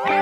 It's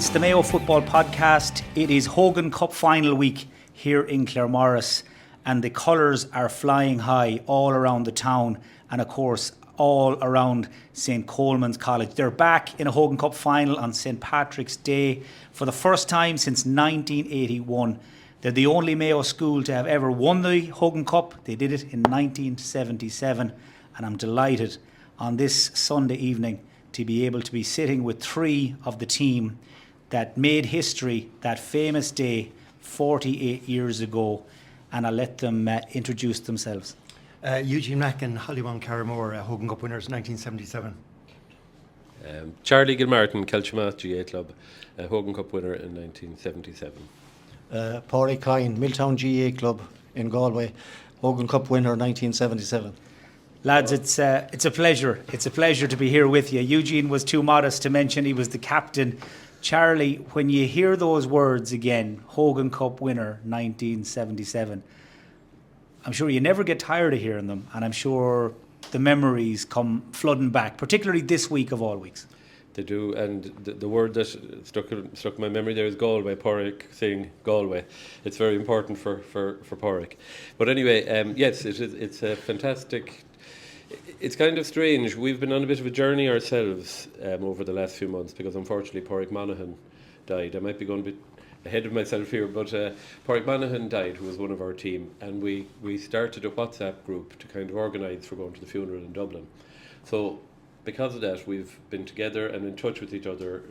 the Mayo Football Podcast. It is Hogan Cup Final week here in Claremorris, and the colours are flying high all around the town and, of course, all around St Colman's College. They're back in a Hogan Cup Final on St Patrick's Day for the first time since 1981. They're the only Mayo school to have ever won the Hogan Cup. They did it in 1977, and I'm delighted on this Sunday evening to be able to be sitting with three of the team that made history that famous day 48 years ago, and I'll let them introduce themselves. Eugene Macken, Claremorris, Hogan Cup winners 1977. Charlie Gilmartin, Kelchma GA Club, Hogan Cup winner in 1977. Padraic, Coyne, Milltown GA Club in Galway, Hogan Cup winner 1977. Lads, it's a pleasure. It's a pleasure to be here with you. Eugene was too modest to mention he was the captain. Charlie, when you hear those words again, Hogan Cup winner 1977, I'm sure you never get tired of hearing them, and I'm sure the memories come flooding back, particularly this week of all weeks. They do, and the word that struck in my memory there is Galway. Padraic saying Galway. It's very important for Padraic. But anyway, yes, it's a fantastic. It's kind of strange. We've been on a bit of a journey ourselves over the last few months because unfortunately Padraic Monaghan died. I might be going a bit ahead of myself here, but Padraic Monaghan died, who was one of our team, and we started a WhatsApp group to kind of organise for going to the funeral in Dublin. So because of that, we've been together and in touch with each other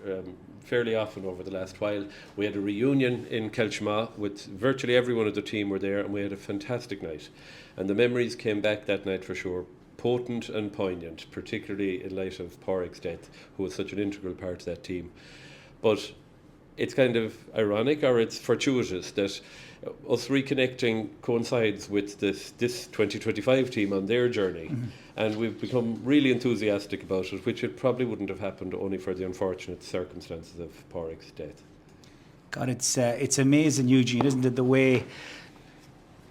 fairly often over the last while. We had a reunion in Kelchma with virtually everyone of the team were there, and we had a fantastic night. And the memories came back that night for sure. Potent and poignant, particularly in light of Padraic's death, who was such an integral part of that team. But it's kind of ironic, or it's fortuitous, that us reconnecting coincides with this 2025 team on their journey. Mm-hmm. And we've become really enthusiastic about it, which it probably wouldn't have happened only for the unfortunate circumstances of Padraic's death. God, it's amazing, Eugene, isn't it, the way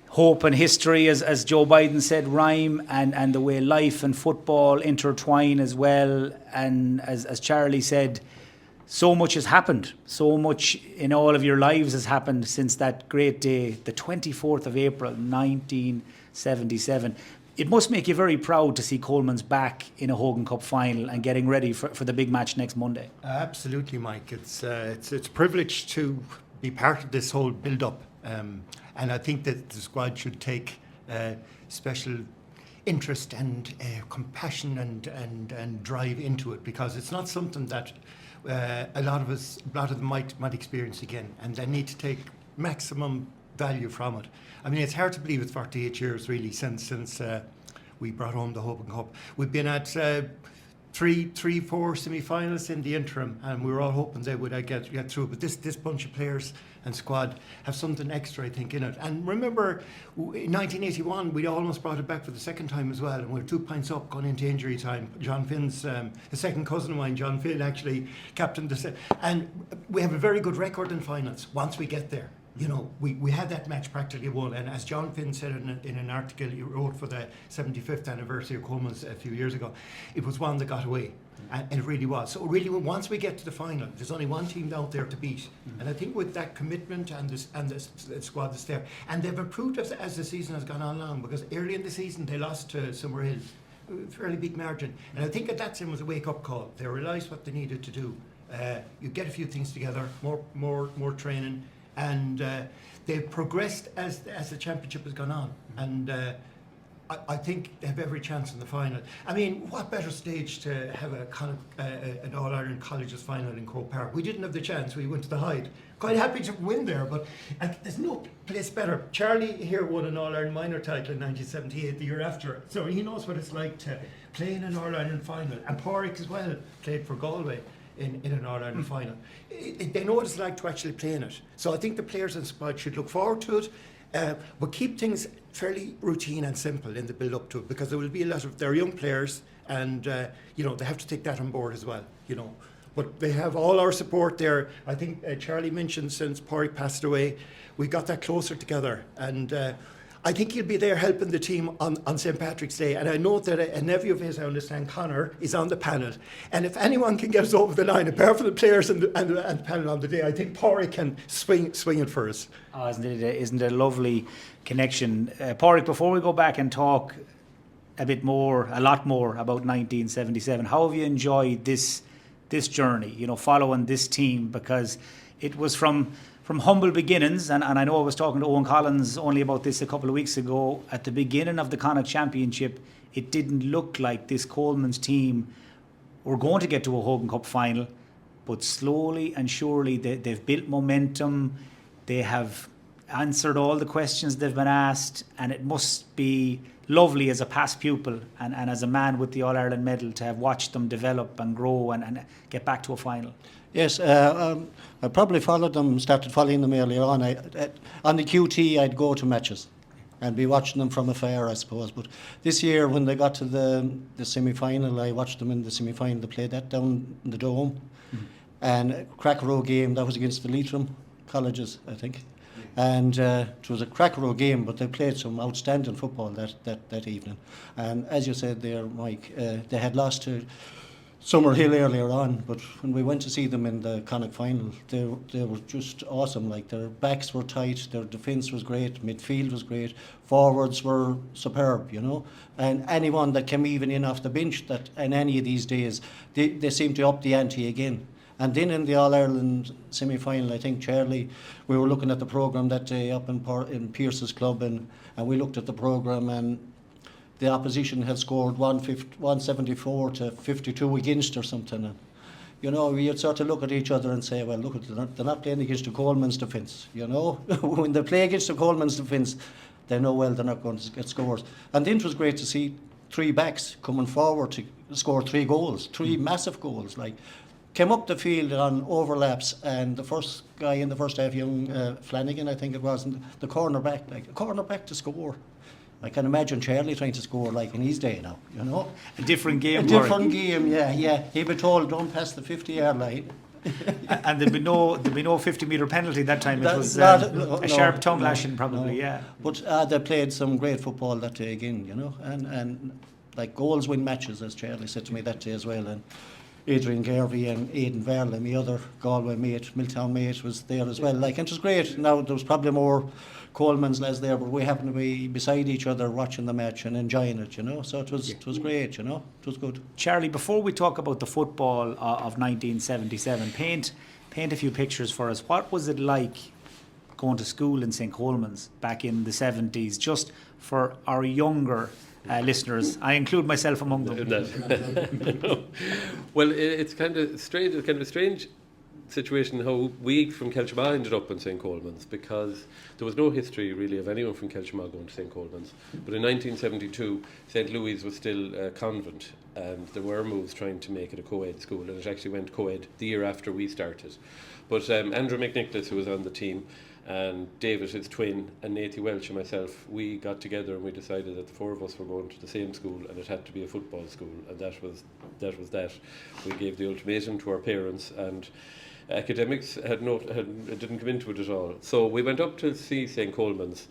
hope and history, as Joe Biden said, rhyme, and the way life and football intertwine as well. And as Charlie said, so much has happened. So much in all of your lives has happened since that great day, the 24th of April, 1977. It must make you very proud to see Coleman's back in a Hogan Cup final and getting ready for the big match next Monday. Absolutely, Mike. It's a privilege to be part of this whole build-up. And I think that the squad should take special interest and compassion and drive into it, because it's not something that a lot of them might experience again, and they need to take maximum value from it. I mean, it's hard to believe it's 48 years really since we brought home the Hogan Cup. We've been at four semi-finals in the interim, and we were all hoping they would get through. But this bunch of players and squad have something extra, I think, in it. And remember, in 1981, we almost brought it back for the second time as well, and we were 2 points up going into injury time. John Finn's, the second cousin of mine, John Finn, actually captained the and we have a very good record in finals once we get there. You know, we had that match practically won, and as John Finn said in an article he wrote for the 75th anniversary of Coleman's a few years ago, it was one that got away, and it really was. So really, once we get to the final, there's only one team out there to beat, and I think with that commitment and the squad that's there, and they've improved as the season has gone on long, because early in the season they lost to Summerhill, fairly big margin, and I think that was a wake-up call. They realised what they needed to do. You get a few things together, more training. And they've progressed as the championship has gone on, and I think they have every chance in the final. I mean, what better stage to have an All-Ireland Colleges final in Croke Park? We didn't have the chance. We went to the Hyde. Quite happy to win there, but there's no place better. Charlie here won an All-Ireland minor title in 1978, the year after, so he knows what it's like to play in an All-Ireland final. And Padraic as well played for Galway in an All-Ireland final. They know what it's like to actually play in it. So I think the players and squad should look forward to it, but keep things fairly routine and simple in the build-up to it, because there will be a lot of their young players, and they have to take that on board as well. But they have all our support there. I think Charlie mentioned since Padraic passed away, we got that closer together. And I think he'll be there helping the team on St Patrick's Day. And I know that a nephew of his, I understand, Connor, is on the panel. And if anyone can get us over the line, apart from the players and the panel on the day, I think Padraic can swing it for us. Oh, isn't it a lovely connection? Padraic, before we go back and talk a lot more about 1977, how have you enjoyed this journey, following this team? Because it was from humble beginnings, and I know I was talking to Owen Collins only about this a couple of weeks ago. At the beginning of the Connacht Championship, it didn't look like this Coleman's team were going to get to a Hogan Cup final, but slowly and surely they've built momentum. They have answered all the questions they've been asked, and it must be lovely as a past pupil and as a man with the All-Ireland medal to have watched them develop and grow and get back to a final. Yes, I probably started following them earlier on. On the QT, I'd go to matches and be watching them from afar, I suppose. But this year, when they got to the semi-final, I watched them in the semi-final. They played that down in the Dome. Mm-hmm. And a crack-a-row game, that was against the Leitrim colleges, I think. And it was a crack-a-row game, but they played some outstanding football that evening. And as you said there, Mike, they had lost to Summerhill earlier on, but when we went to see them in the Connacht final, they were just awesome. Like, their backs were tight, their defence was great, midfield was great, forwards were superb, and anyone that came even in off the bench that in any of these days, they seemed to up the ante again. And then in the All-Ireland semi-final, I think, Charlie, we were looking at the programme that day up in Pearce's club, and we looked at the programme, and the opposition had scored 174 to 52 against or something. And, you'd sort of look at each other and say, well, look, they're not playing against the Coleman's defence, When they play against the Coleman's defence, they know well they're not going to get scores. And then it was great to see three backs coming forward to score 3 goals, 3 massive goals. Like, came up the field on overlaps, and the first guy in the first half, young Flanagan, I think it was, and the cornerback to score. I can imagine Charlie trying to score like in his day now, A different game. A different game, yeah. He'd be told, don't pass the 50-yard line. And there'd be no 50-metre penalty that time. It was a sharp tongue lashing, probably, yeah. But they played some great football that day again, and like goals win matches, as Charlie said to me that day as well. And Adrian Garvey and Aidan Verley, my other Galway mate, Milltown mate, was there as well. Like, and it was great. Now, there was probably more Coleman's lads there, but we happened to be beside each other watching the match and enjoying it, So it was great, It was good. Charlie, before we talk about the football of 1977, paint a few pictures for us. What was it like going to school in St Colman's back in the 70s, just for our younger listeners? I include myself among them. No. Well, it's kind of strange. It's kind of a strange situation how we from Kelchama ended up in St Colman's, because there was no history really of anyone from Kelchama going to St Colman's. But in 1972, St Louis was still a convent, and there were moves trying to make it a co-ed school, and it actually went co-ed the year after we started. But Andrew McNicholas, who was on the team, and David, his twin, and Nathy Welch and myself, we got together and we decided that the 4 of us were going to the same school, and it had to be a football school, and that was that. We gave the ultimatum to our parents, and academics didn't come into it at all. So we went up to see St Colman's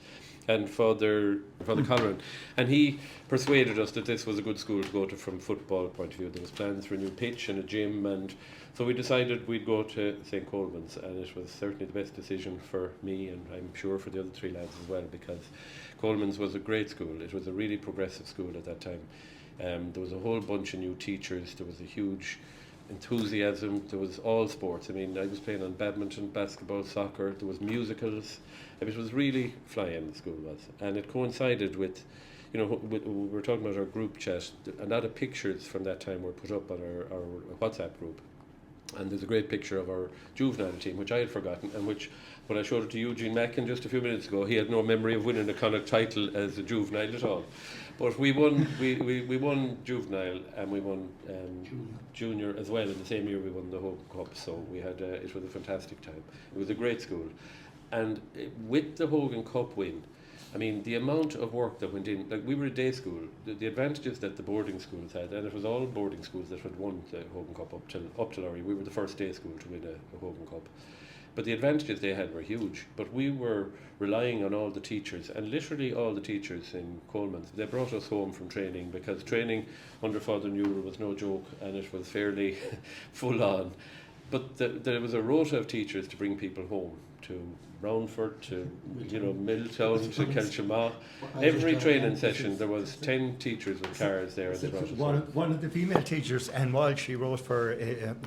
and Father Colleran, and he persuaded us that this was a good school to go to from football point of view. There was plans for a new pitch and a gym, and so we decided we'd go to St Colman's, and it was certainly the best decision for me, and I'm sure for the other 3 lads as well, because Coleman's was a great school. It was a really progressive school at that time. There was a whole bunch of new teachers. There was a huge enthusiasm. There was all sports. I mean, I was playing on badminton, basketball, soccer. There was musicals. It was really flying, the school was. And it coincided with, we were talking about our group chat. A lot of pictures from that time were put up on our WhatsApp group. And there's a great picture of our juvenile team, which I had forgotten, and which, when I showed it to Eugene Macken just a few minutes ago, he had no memory of winning a Connacht title as a juvenile at all. But we won, we won juvenile, and we won junior as well. In the same year, we won the Hogan Cup. So we had it was a fantastic time. It was a great school, and with the Hogan Cup win, I mean, the amount of work that went in, like we were a day school, the advantages that the boarding schools had, and it was all boarding schools that had won the Hogan Cup up till Laurie. We were the first day school to win a Hogan Cup. But the advantages they had were huge. But we were relying on all the teachers, and literally all the teachers in Coleman. They brought us home from training, because training under Father Newell was no joke, and it was fairly full on. But there was a rota of teachers to bring people home, to Roundford, to Milltown, to Kelchama. Every training session there was 10 teachers with cars there, and they brought us home. One of the female teachers, and while she wrote for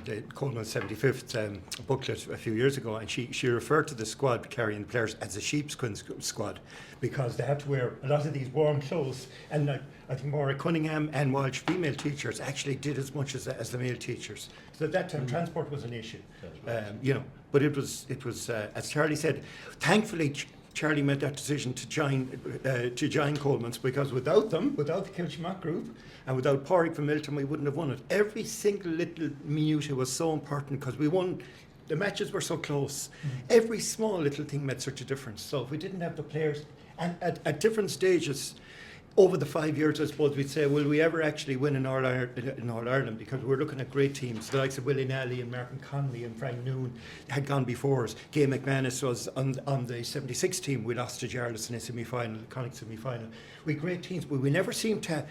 the Coleman 75th booklet a few years ago, and she referred to the squad carrying the players as a sheepskin squad, because they had to wear a lot of these warm clothes, and I think Maura Cunningham and Walsh female teachers actually did as much as the male teachers. So at that time transport was an issue, but it was as Charlie said, thankfully Charlie made that decision to join Coleman's, because without them, without the Kilchamack group, and without Padraic from Milton, we wouldn't have won it. Every single little minute was so important, because we won. The matches were so close. Every small little thing made such a difference. So if we didn't have the players, and at different stages over the 5 years, I suppose we'd say, will we ever actually win in All Ireland? Because we're looking at great teams. The likes of Willie Nally and Martin Connolly and Frank Noon had gone before us. Gay McManus was on the 76 team. We lost to Jarlath in a semi-final, the Connacht semi-final. We had great teams, but we never seemed to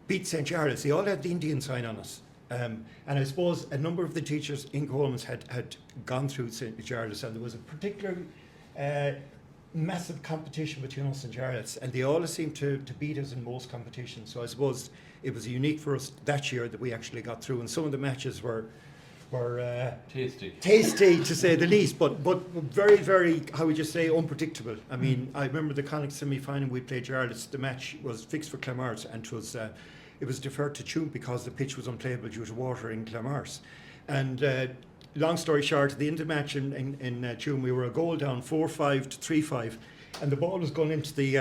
beat St Jarlath. They all had the Indian sign on us. And I suppose a number of the teachers in Coleman's had gone through St Jarlath, and there was a particular massive competition between us and Jarlath, and they always seemed to beat us in most competitions. So I suppose it was unique for us that year that we actually got through, and some of the matches were tasty to say the least, but very, very, how would you say, unpredictable. I mean, I remember the Connacht semi-final, we played Jarlath. The match was fixed for Claremorris, and it was deferred to Tuam because the pitch was unplayable due to water in Claremorris. And long story short, at the end of the match in Tuam, we were a goal down, 4-5 to 3-5, and the ball was going into the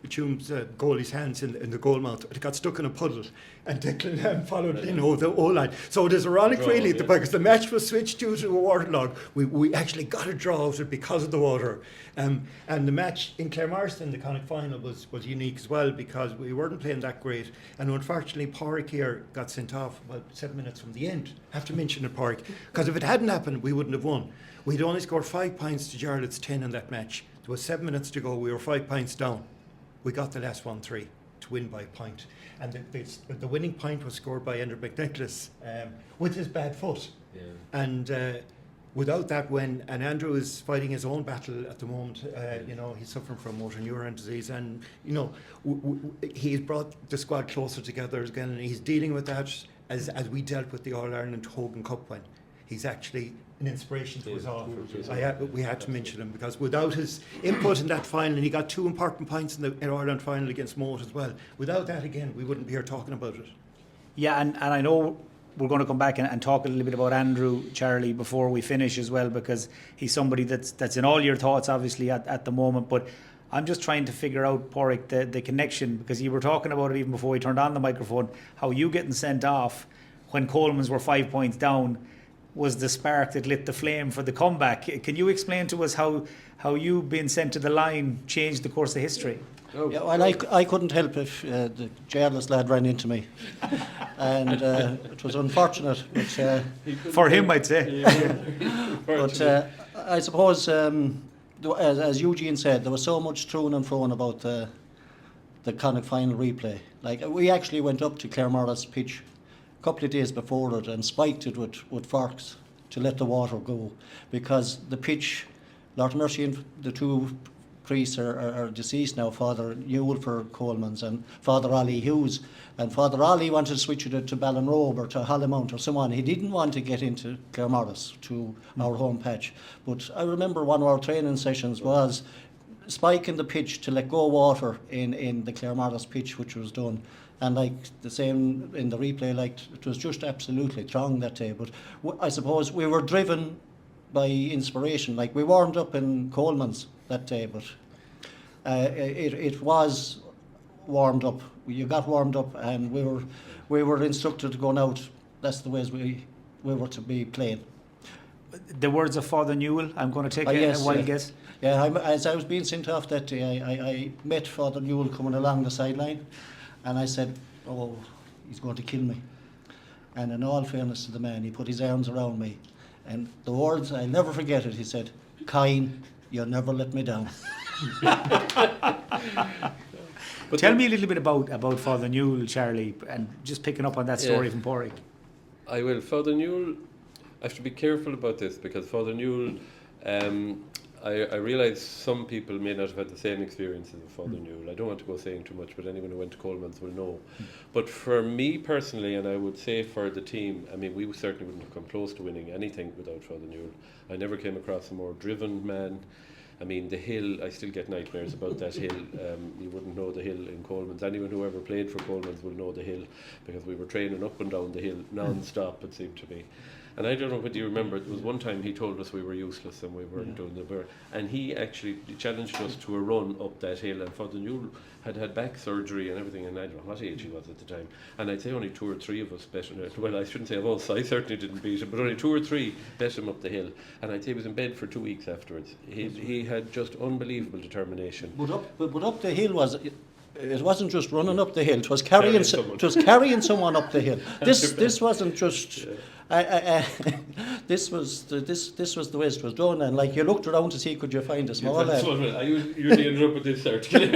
Tuam's goalie's hands in the goal mouth. It got stuck in a puddle, and Declan followed in over the O-line. So it is ironic, really, because the match was switched due to a waterlog. We actually got a draw out of it because of the water. And the match in Claremorris in the Connacht final was unique as well, because we weren't playing that great. And unfortunately, Padraic here got sent off about 7 minutes from the end. I have to mention it, Padraic, because if it hadn't happened, we wouldn't have won. We'd only scored 5 points to Jarlath's 10 in that match. There was 7 minutes to go. We were 5 points down. We got the last 1-3 to win by a point. And the winning point was scored by Ender McNicholas with his bad foot. Yeah. And without that win, and Andrew is fighting his own battle at the moment. He's suffering from motor neuron disease, and he's brought the squad closer together again, and he's dealing with that as we dealt with the All Ireland Hogan Cup win. He's actually an inspiration to us all. We had to mention him, because without his input in that final, and he got 2 important points in the Ireland final against Moat as well. Without that, again, we wouldn't be here talking about it. Yeah, and I know we're going to come back and talk a little bit about Andrew, Charlie, before we finish as well, because he's somebody that's in all your thoughts, obviously, at the moment. But I'm just trying to figure out, Padraic, the connection, because you were talking about it even before we turned on the microphone, how you getting sent off when Coleman's were 5 points down was the spark that lit the flame for the comeback. Can you explain to us how you being sent to the line changed the course of history? Oh. Yeah, well, I couldn't help if the Jarlath lad ran into me, and it was unfortunate. But, for him, I'd say. But I suppose, as Eugene said, there was so much thrown and frown about the Connacht final replay. Like, we actually went up to Claremorris pitch a couple of days before it and spiked it with forks to let the water go, because the pitch, Lord Mercy and the two priests are deceased now, Father Newell for Coleman's and Father Ollie Hughes, and Father Ollie wanted to switch it to Ballinrobe or to Hollymount or someone. He didn't want to get into Claremorris, to our home patch. But I remember one of our training sessions was spiking the pitch to let go water in the Claremorris pitch, which was done. And like the same in the replay, like it was just absolutely strong that day. But I suppose we were driven by inspiration. Like, we warmed up in Coleman's that day, but it was warmed up. You got warmed up, and we were instructed to go out. That's the ways we were to be playing. The words of Father Newell, I'm going to take a wild guess. Yeah, as I was being sent off that day, I met Father Newell coming along the sideline, and I said, oh, he's going to kill me. And in all fairness to the man, he put his arms around me, and the words, I'll never forget it, he said, Coyne, you'll never let me down. But tell me a little bit about Father Newell, Charlie, and just picking up on that story from Padraic. I will. Father Newell, I have to be careful about this because Father Newell, I realise some people may not have had the same experiences of Father Newell. I don't want to go saying too much, but anyone who went to Coleman's will know. But for me personally, and I would say for the team, I mean, we certainly wouldn't have come close to winning anything without Father Newell. I never came across a more driven man. I mean, the hill, I still get nightmares about that hill. You wouldn't know the hill in Coleman's. Anyone who ever played for Coleman's will know the hill because we were training up and down the hill non-stop, it seemed to be. And I don't know whether you remember, it was one time he told us we were useless and we weren't doing the work. And he actually challenged us to a run up that hill. And Father Newell had back surgery and everything, and I don't know what age he was at the time. And I'd say only 2 or 3 of us bet him. Well, I shouldn't say of us, I certainly didn't beat him, but only 2 or 3 bet him up the hill. And I'd say he was in bed for 2 weeks afterwards. He had just unbelievable determination. But up the hill it wasn't just running up the hill. It was carrying someone up the hill. This wasn't just. This was the way it was done, and like you looked around to see could you find a small lad. I usually ended up with this search. You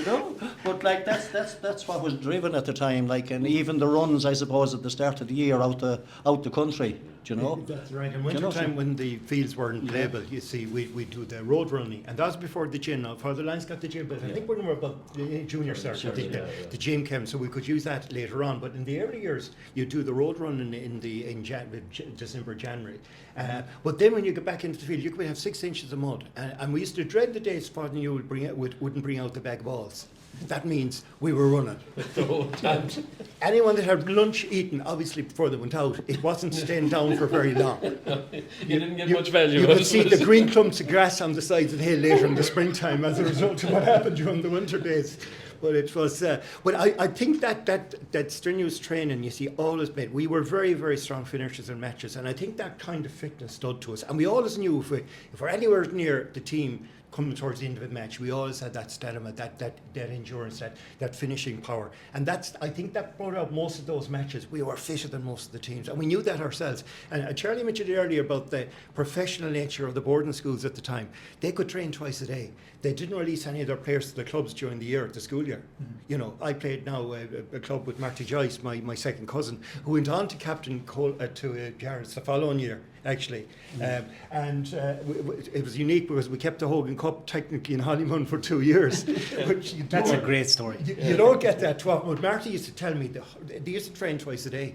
know, but like that's what was driven at the time. Like, and even the runs, I suppose, at the start of the year out the country. Do you know? That's right. In winter time, when the fields weren't playable, you see, we do the road running, and that was before the gym. Now, Father Lyons got the gym, but I think when we were about the junior cert, I think the gym came, so we could use that later on. But in the early years, you do the road run in December, January. But then when you get back into the field, you could have 6 inches of mud, and we used to dread the days Father Newell wouldn't bring out the bag of balls. That means we were running. And anyone that had lunch eaten, obviously before they went out, it wasn't staying down for very long. You didn't get much value. You could see the green clumps of grass on the sides of the hill later in the springtime as a result of what happened during the winter days. But it was. But I think that strenuous training, you see, always made. We were very, very strong finishers in matches, and I think that kind of fitness stood to us. And we always knew if we're anywhere near the team coming towards the end of a match, we always had that stamina, that endurance, that finishing power. And I think that brought out most of those matches. We were fitter than most of the teams, and we knew that ourselves. And Charlie mentioned earlier about the professional nature of the boarding schools at the time. They could train twice a day. They didn't release any of their players to the clubs during the year, the school year. Mm-hmm. You know, I played now a club with Marty Joyce, my second cousin, who went on to captain to Jarrett's the following year, actually. Mm-hmm. It was unique because we kept the Hogan Cup technically in honeymoon for 2 years. That's a great story. You don't get that. What Marty used to tell me, they used to train twice a day.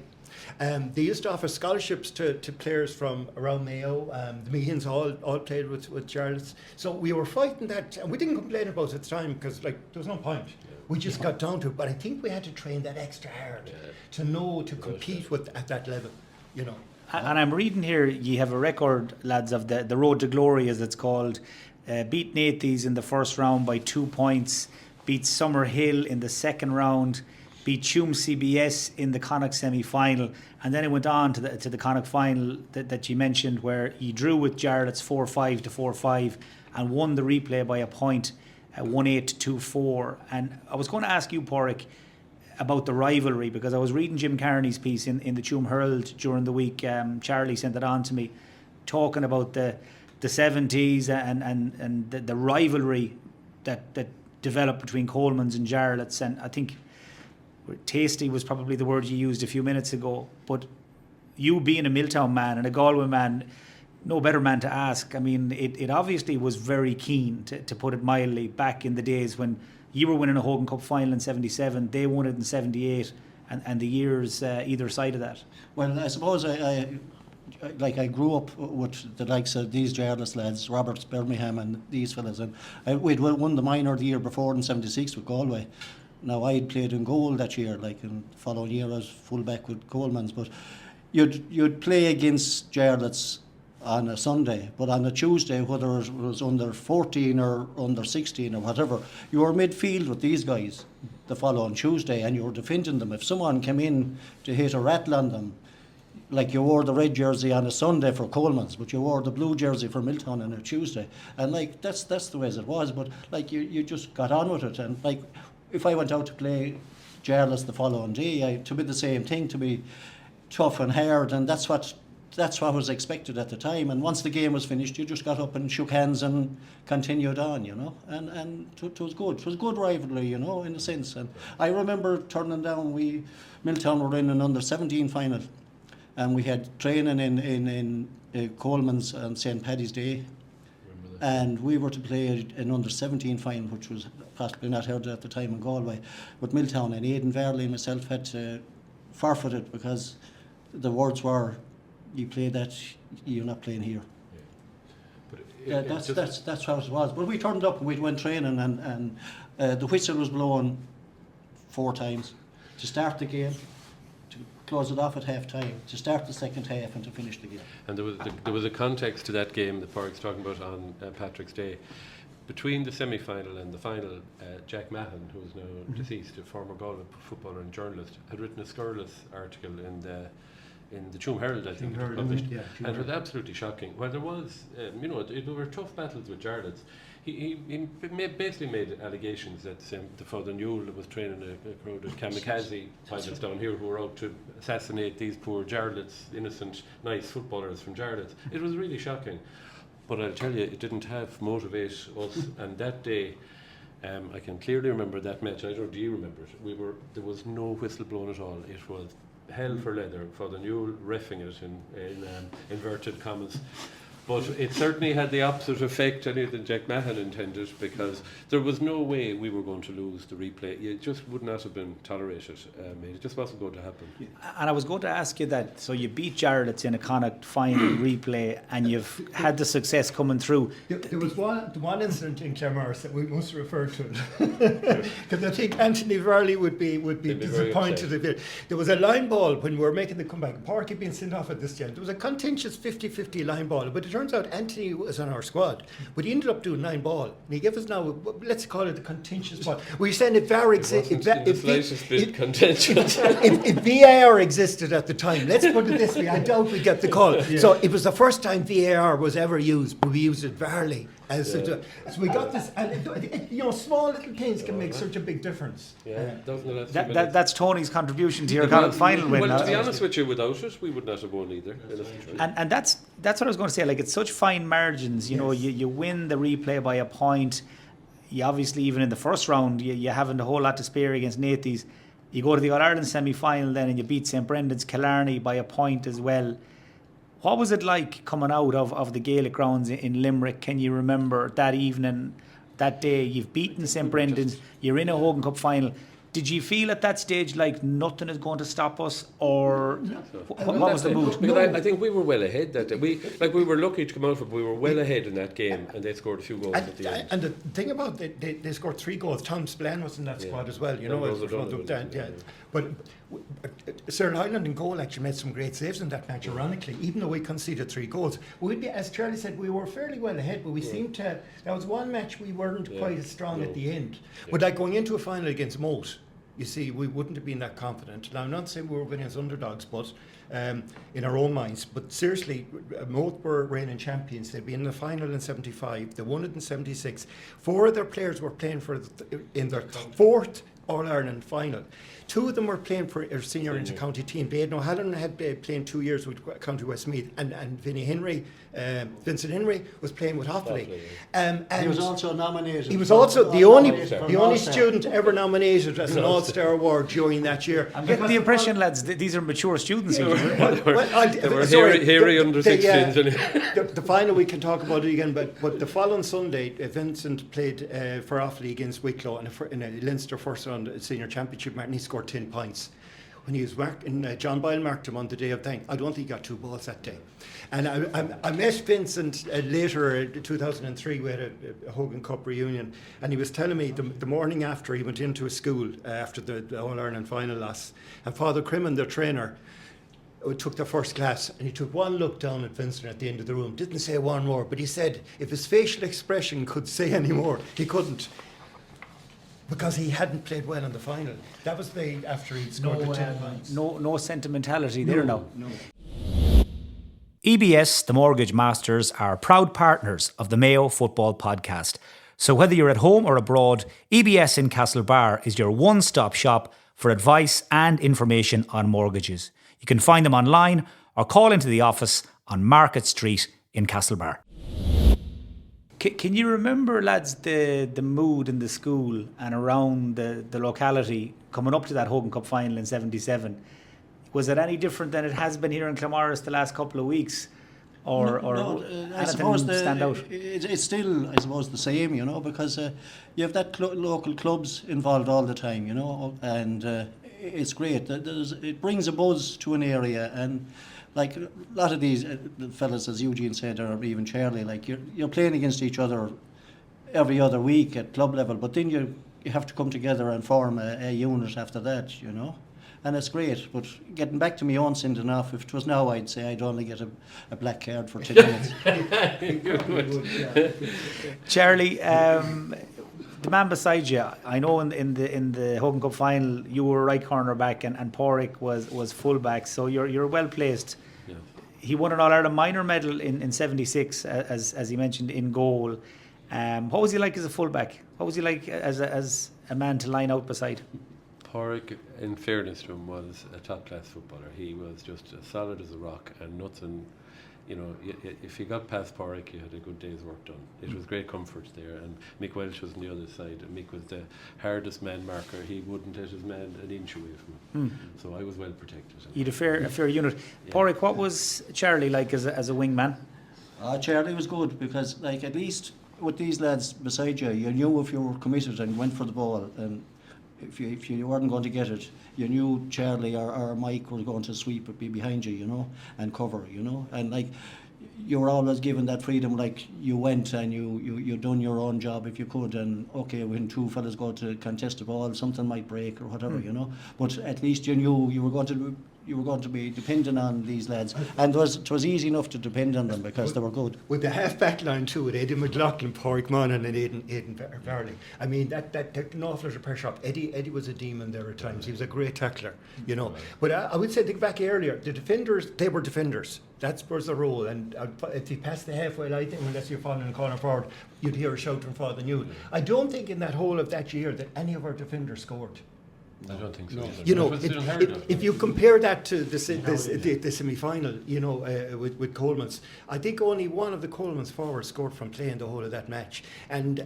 They used to offer scholarships to players from around Mayo. The Meehan's all played with Charlotte. So we were fighting that, and we didn't complain about it at the time because there was no point. We just got down to it. But I think we had to train that extra hard to know to compete at that level, you know. And I'm reading here, you have a record, lads, of the Road to Glory, as it's called. Beat Nathys in the first round by 2 points. Beat Summerhill in the second round. Beat Tuam CBS in the Connacht semi-final, and then it went on to the Connacht final that you mentioned, where he drew with Jarlath's 4-5 to 4-5 and won the replay by a point, 1-8 to 2-4. And I was going to ask you, Padraic, about the rivalry, because I was reading Jim Carney's piece in the Tuam Herald during the week. Charlie sent it on to me, talking about the 70s and the rivalry that developed between Coleman's and Jarlath's, and I think tasty was probably the word you used a few minutes ago. But you being a Milltown man and a Galway man, no better man to ask. I mean, it obviously was very keen, to put it mildly, back in the days when you were winning a Hogan Cup final in 77, they won it in 78, and the years either side of that. Well, I suppose I grew up with the likes of these Jarlath lads, Roberts, Birmingham and these fellas, and we'd won the minor the year before in 76 with Galway. Now, I'd played in goal that year, like in the following year I was full back with Coleman's, but you'd play against Jarlath's on a Sunday, but on a Tuesday, whether it was under 14 or under 16 or whatever, you were midfield with these guys the following Tuesday, and you were defending them. If someone came in to hit a rattle on them, like you wore the red jersey on a Sunday for Coleman's, but you wore the blue jersey for Milltown on a Tuesday, and like that's the way it was. But like you just got on with it, and like if I went out to play Jarlath the following day, to be the same thing, to be tough and hard, and that's what was expected at the time. And once the game was finished, you just got up and shook hands and continued on, you know. And it was good. It was good rivalry, you know, in a sense. And I remember turning down. Milltown were in an under-17 final, and we had training in Coleman's on St Paddy's Day, and we were to play an under-17 final, which was possibly not heard at the time in Galway, but Milltown, and Aidan Varley and myself had to forfeit it because the words were, you play that, you're not playing here. Yeah. But that's how it was. But we turned up and we went training, and the whistle was blown 4 times to start the game, to close it off at half time, to start the second half, and to finish the game. And there was a context to that game that Padraic's talking about on Patrick's Day. Between the semi-final and the final, Jack Macken, who is now deceased, a former Galway footballer and journalist, had written a scurrilous article in the Tuam Herald, I think, published, and it was absolutely shocking. Well, there was, there were tough battles with Jarlath. He basically made allegations that the Father Newell was training a crowd of kamikaze pilots down here who were out to assassinate these poor Jarlaths, innocent, nice footballers from Jarlath. It was really shocking. But I'll tell you, it didn't motivate us. And that day, I can clearly remember that match. I don't know, do you remember it? There was no whistle blown at all. It was hell for leather. Father Newell reffing it in inverted commas. But it certainly had the opposite effect than Jack Macken intended, because there was no way we were going to lose the replay. It just would not have been tolerated. It just wasn't going to happen. And I was going to ask you that. So you beat Jarlath in a Connacht final replay, and you've had the success coming through. There was one incident in Claremorris that we must refer to, because I think Anthony Varley would be disappointed. There was a line ball when we were making the comeback. Park had been sent off at this time. There was a contentious 50-50 line ball, but it turns out Anthony was on our squad, but he ended up doing 9 ball. And he gave us now, let's call it the contentious ball. We're saying if VAR existed, if VAR existed at the time, let's put it this way, I doubt we get the call. Yeah. So it was the first time VAR was ever used, but we used it Varley. So we got this, and small little things can make such a big difference. Yeah, that's Tony's contribution to your Connacht final win. Well, to be honest with you, without it, we would not have won either. And that's what I was going to say. Like, it's such fine margins. You win the replay by a point. You obviously, even in the first round, you haven't a whole lot to spare against Nathie's. You go to the All Ireland semi-final then, and you beat St Brendan's Killarney by a point as well. What was it like coming out of the Gaelic grounds in Limerick? Can you remember that evening, that day? You've beaten St Brendan's, you're in a Hogan Cup final. Did you feel at that stage like nothing is going to stop us, or what was the mood? I think we were well ahead that day. We were lucky to come out, but we were well ahead in that game, and they scored a few goals at the end. And the thing about they scored 3 goals. Tom Spillane was in that squad as well. But Cyril Hyland in goal actually made some great saves in that match. Ironically, even though we conceded 3 goals, we'd be, as Charlie said, we were fairly well ahead. But we seemed to. There was one match we weren't quite as strong at the end. But like going into a final against Moat, you see, we wouldn't have been that confident. Now, I'm not saying we were going as underdogs, but in our own minds. But seriously, Moat were reigning champions. They'd been in the final in 75. They won it in 76. 4 of their players were playing in their 4th All-Ireland final. 2 of them were playing for a senior inter-county team. O'Halloran had played 2 years with County Westmeath, and Vincent Henry was playing with Offaly. And he was also nominated. He was also the only student ever nominated as an All-Star award during that year. I'm getting the impression, lads, these are mature students. They were hairy under 16s. The final, we can talk about it again, but the following Sunday, Vincent played for Offaly against Wicklow in a Leinster first round senior championship match, and he scored 10 points. When he was John Boyle marked him on the day of thing. I don't think he got 2 balls that day. And I met Vincent later in 2003. We had a Hogan Cup reunion, and he was telling me the morning after he went into a school after the All-Ireland final loss, and Father Crimmin, their trainer, took the first class, and he took one look down at Vincent at the end of the room, didn't say one more, but he said if his facial expression could say any more, he couldn't. Because he hadn't played well in the final. That was after he'd scored the 10 points. No sentimentality there now. No. EBS, the Mortgage Masters, are proud partners of the Mayo Football Podcast. So whether you're at home or abroad, EBS in Castlebar is your one-stop shop for advice and information on mortgages. You can find them online or call into the office on Market Street in Castlebar. Can you remember, lads, the mood in the school and around the locality coming up to that Hogan Cup Final in '77? Was it any different than it has been here in Claremorris the last couple of weeks? Or I suppose stand out? It's still, I suppose, the same, you know, because you have that local clubs involved all the time, you know, and it's great. It brings a buzz to an area, and like a lot of these fellas, as Eugene said, or even Charlie, like you're playing against each other every other week at club level, but then you have to come together and form a unit after that, you know. And it's great, but getting back to my own sending off, if it was now, I'd say I'd only get a black card for 10 minutes. Charlie, the man beside you, I know in the Hogan Cup Final, you were right corner back and Padraic was full back, so you're well placed. Yeah. He won an All-Ireland minor medal in '76, as he mentioned, in goal. What was he like as a full back? What was he like as a man to line out beside? Padraic, in fairness to him, was a top-class footballer. He was just as solid as a rock, and nothing, you know, if you got past Padraic, you had a good day's work done. It was great comfort there, and Mick Welsh was on the other side, and Mick was the hardest man marker. He wouldn't let his man an inch away from him. So I was well protected. You had a fair unit. Yeah. Padraic, what was Charlie like as a wingman? Charlie was good, because like at least with these lads beside you, you knew if you were committed and went for the ball, and if you weren't going to get it, you knew Charlie or Mike were going to sweep it, be behind you, you know, and cover, you know, and like you were always given that freedom, like you went and you done your own job if you could, and okay, when two fellas go to contest the ball, something might break or whatever, you know, but at least you knew you were going to be dependent on these lads, and it was easy enough to depend on them because they were good. With the half-back line too, with Eddie McLaughlin, Padraic Monahan and Aidan Varley, I mean, that took an awful lot of pressure up. Eddie was a demon there at times. He was a great tackler, you know. But I would say, think back earlier, the defenders, they were defenders. That was the role, and if you passed the halfway line, unless you're falling in the corner forward, you'd hear a shout from Father Newell. I don't think in that whole of that year that any of our defenders scored. I don't think so. No. Either. You know, if you compare that to the semi-final, you know, with Coleman's, I think only one of the Coleman's forwards scored from playing the whole of that match. And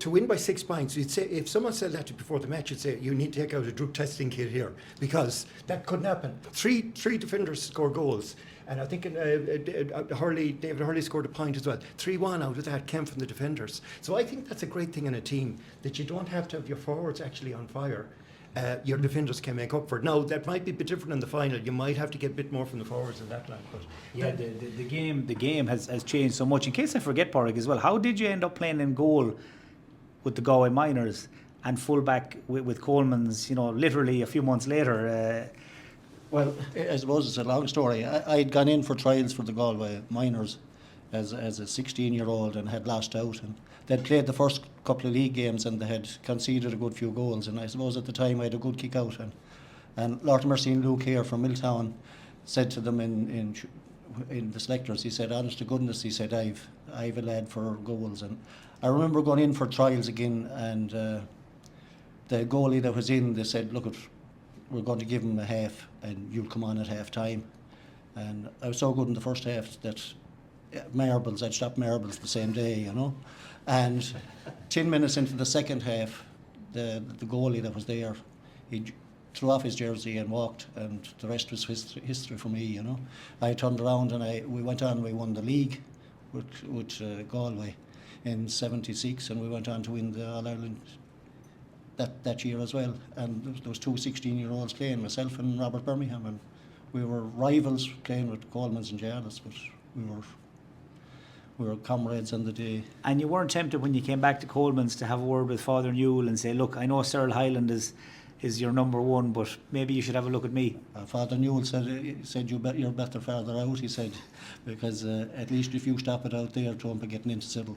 to win by 6 points, you'd say, if someone said that to you before the match, you'd say, you need to take out a drug testing kit here, because that couldn't happen. Three defenders scored goals. And I think David Hurley scored a point as well. 3-1 out of that came from the defenders. So I think that's a great thing in a team, that you don't have to have your forwards actually on fire. Your defenders can make up for it. Now, that might be a bit different in the final. You might have to get a bit more from the forwards in that line. But yeah, the game has changed so much. In case I forget, Padraic, as well, how did you end up playing in goal with the Galway Miners and full back with Coleman's, you know, literally a few months later? Well, I suppose it's a long story. I'd gone in for trials for the Galway Miners as a 16-year-old and had lost out, and they'd played the first couple of league games and they had conceded a good few goals, and I suppose at the time I had a good kick out, and Lord Mercy and Luke here from Milltown said to them in the selectors, he said, honest to goodness, he said, I've a lad for goals. And I remember going in for trials again, and the goalie that was in, they said, look, we're going to give him a half and you'll come on at half time. And I was so good in the first half that I'd stop marbles the same day, you know. And 10 minutes into the second half, the goalie that was there, he threw off his jersey and walked, and the rest was history for me, you know. I turned around and we went on, we won the league with Galway in '76, and we went on to win the All-Ireland that year as well. And there was two 16-year-olds playing, myself and Robert Birmingham, and we were rivals playing with Coleman's and Jarlath's, but we were comrades on the day. And you weren't tempted when you came back to Coleman's to have a word with Father Newell and say, look, I know Cyril Hyland is your number one, but maybe you should have a look at me? Father Newell said you're better farther out, he said, because at least if you stop it out there, don't be getting into civil.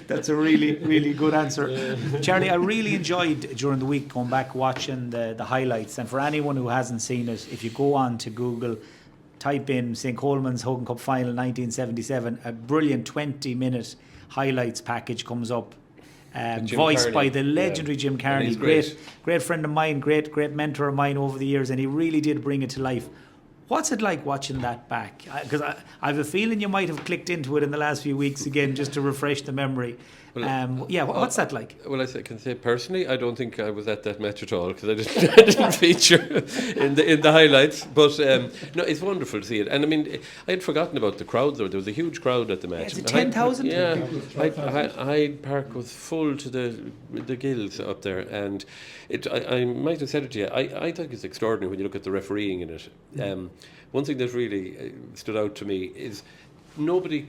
That's a really, really good answer. Charlie, I really enjoyed during the week going back watching the highlights, and for anyone who hasn't seen it, if you go on to Google type in St Colman's Hogan Cup Final 1977, a brilliant 20-minute highlights package comes up. Voiced Carney, by the legendary Jim Carney, he's great friend of mine, great mentor of mine over the years, and he really did bring it to life. What's it like watching that back? Because I have a feeling you might have clicked into it in the last few weeks again, just to refresh the memory. What's that like? Well, I can say personally, I don't think I was at that match at all because I didn't feature in the highlights. But no, it's wonderful to see it. And I mean, I had forgotten about the crowd. There was a huge crowd at the match. Is it 10,000? Yeah, Hyde Park was full to the gills up there, and I might have said it to you. I think it's extraordinary when you look at the refereeing in it. One thing that really stood out to me is nobody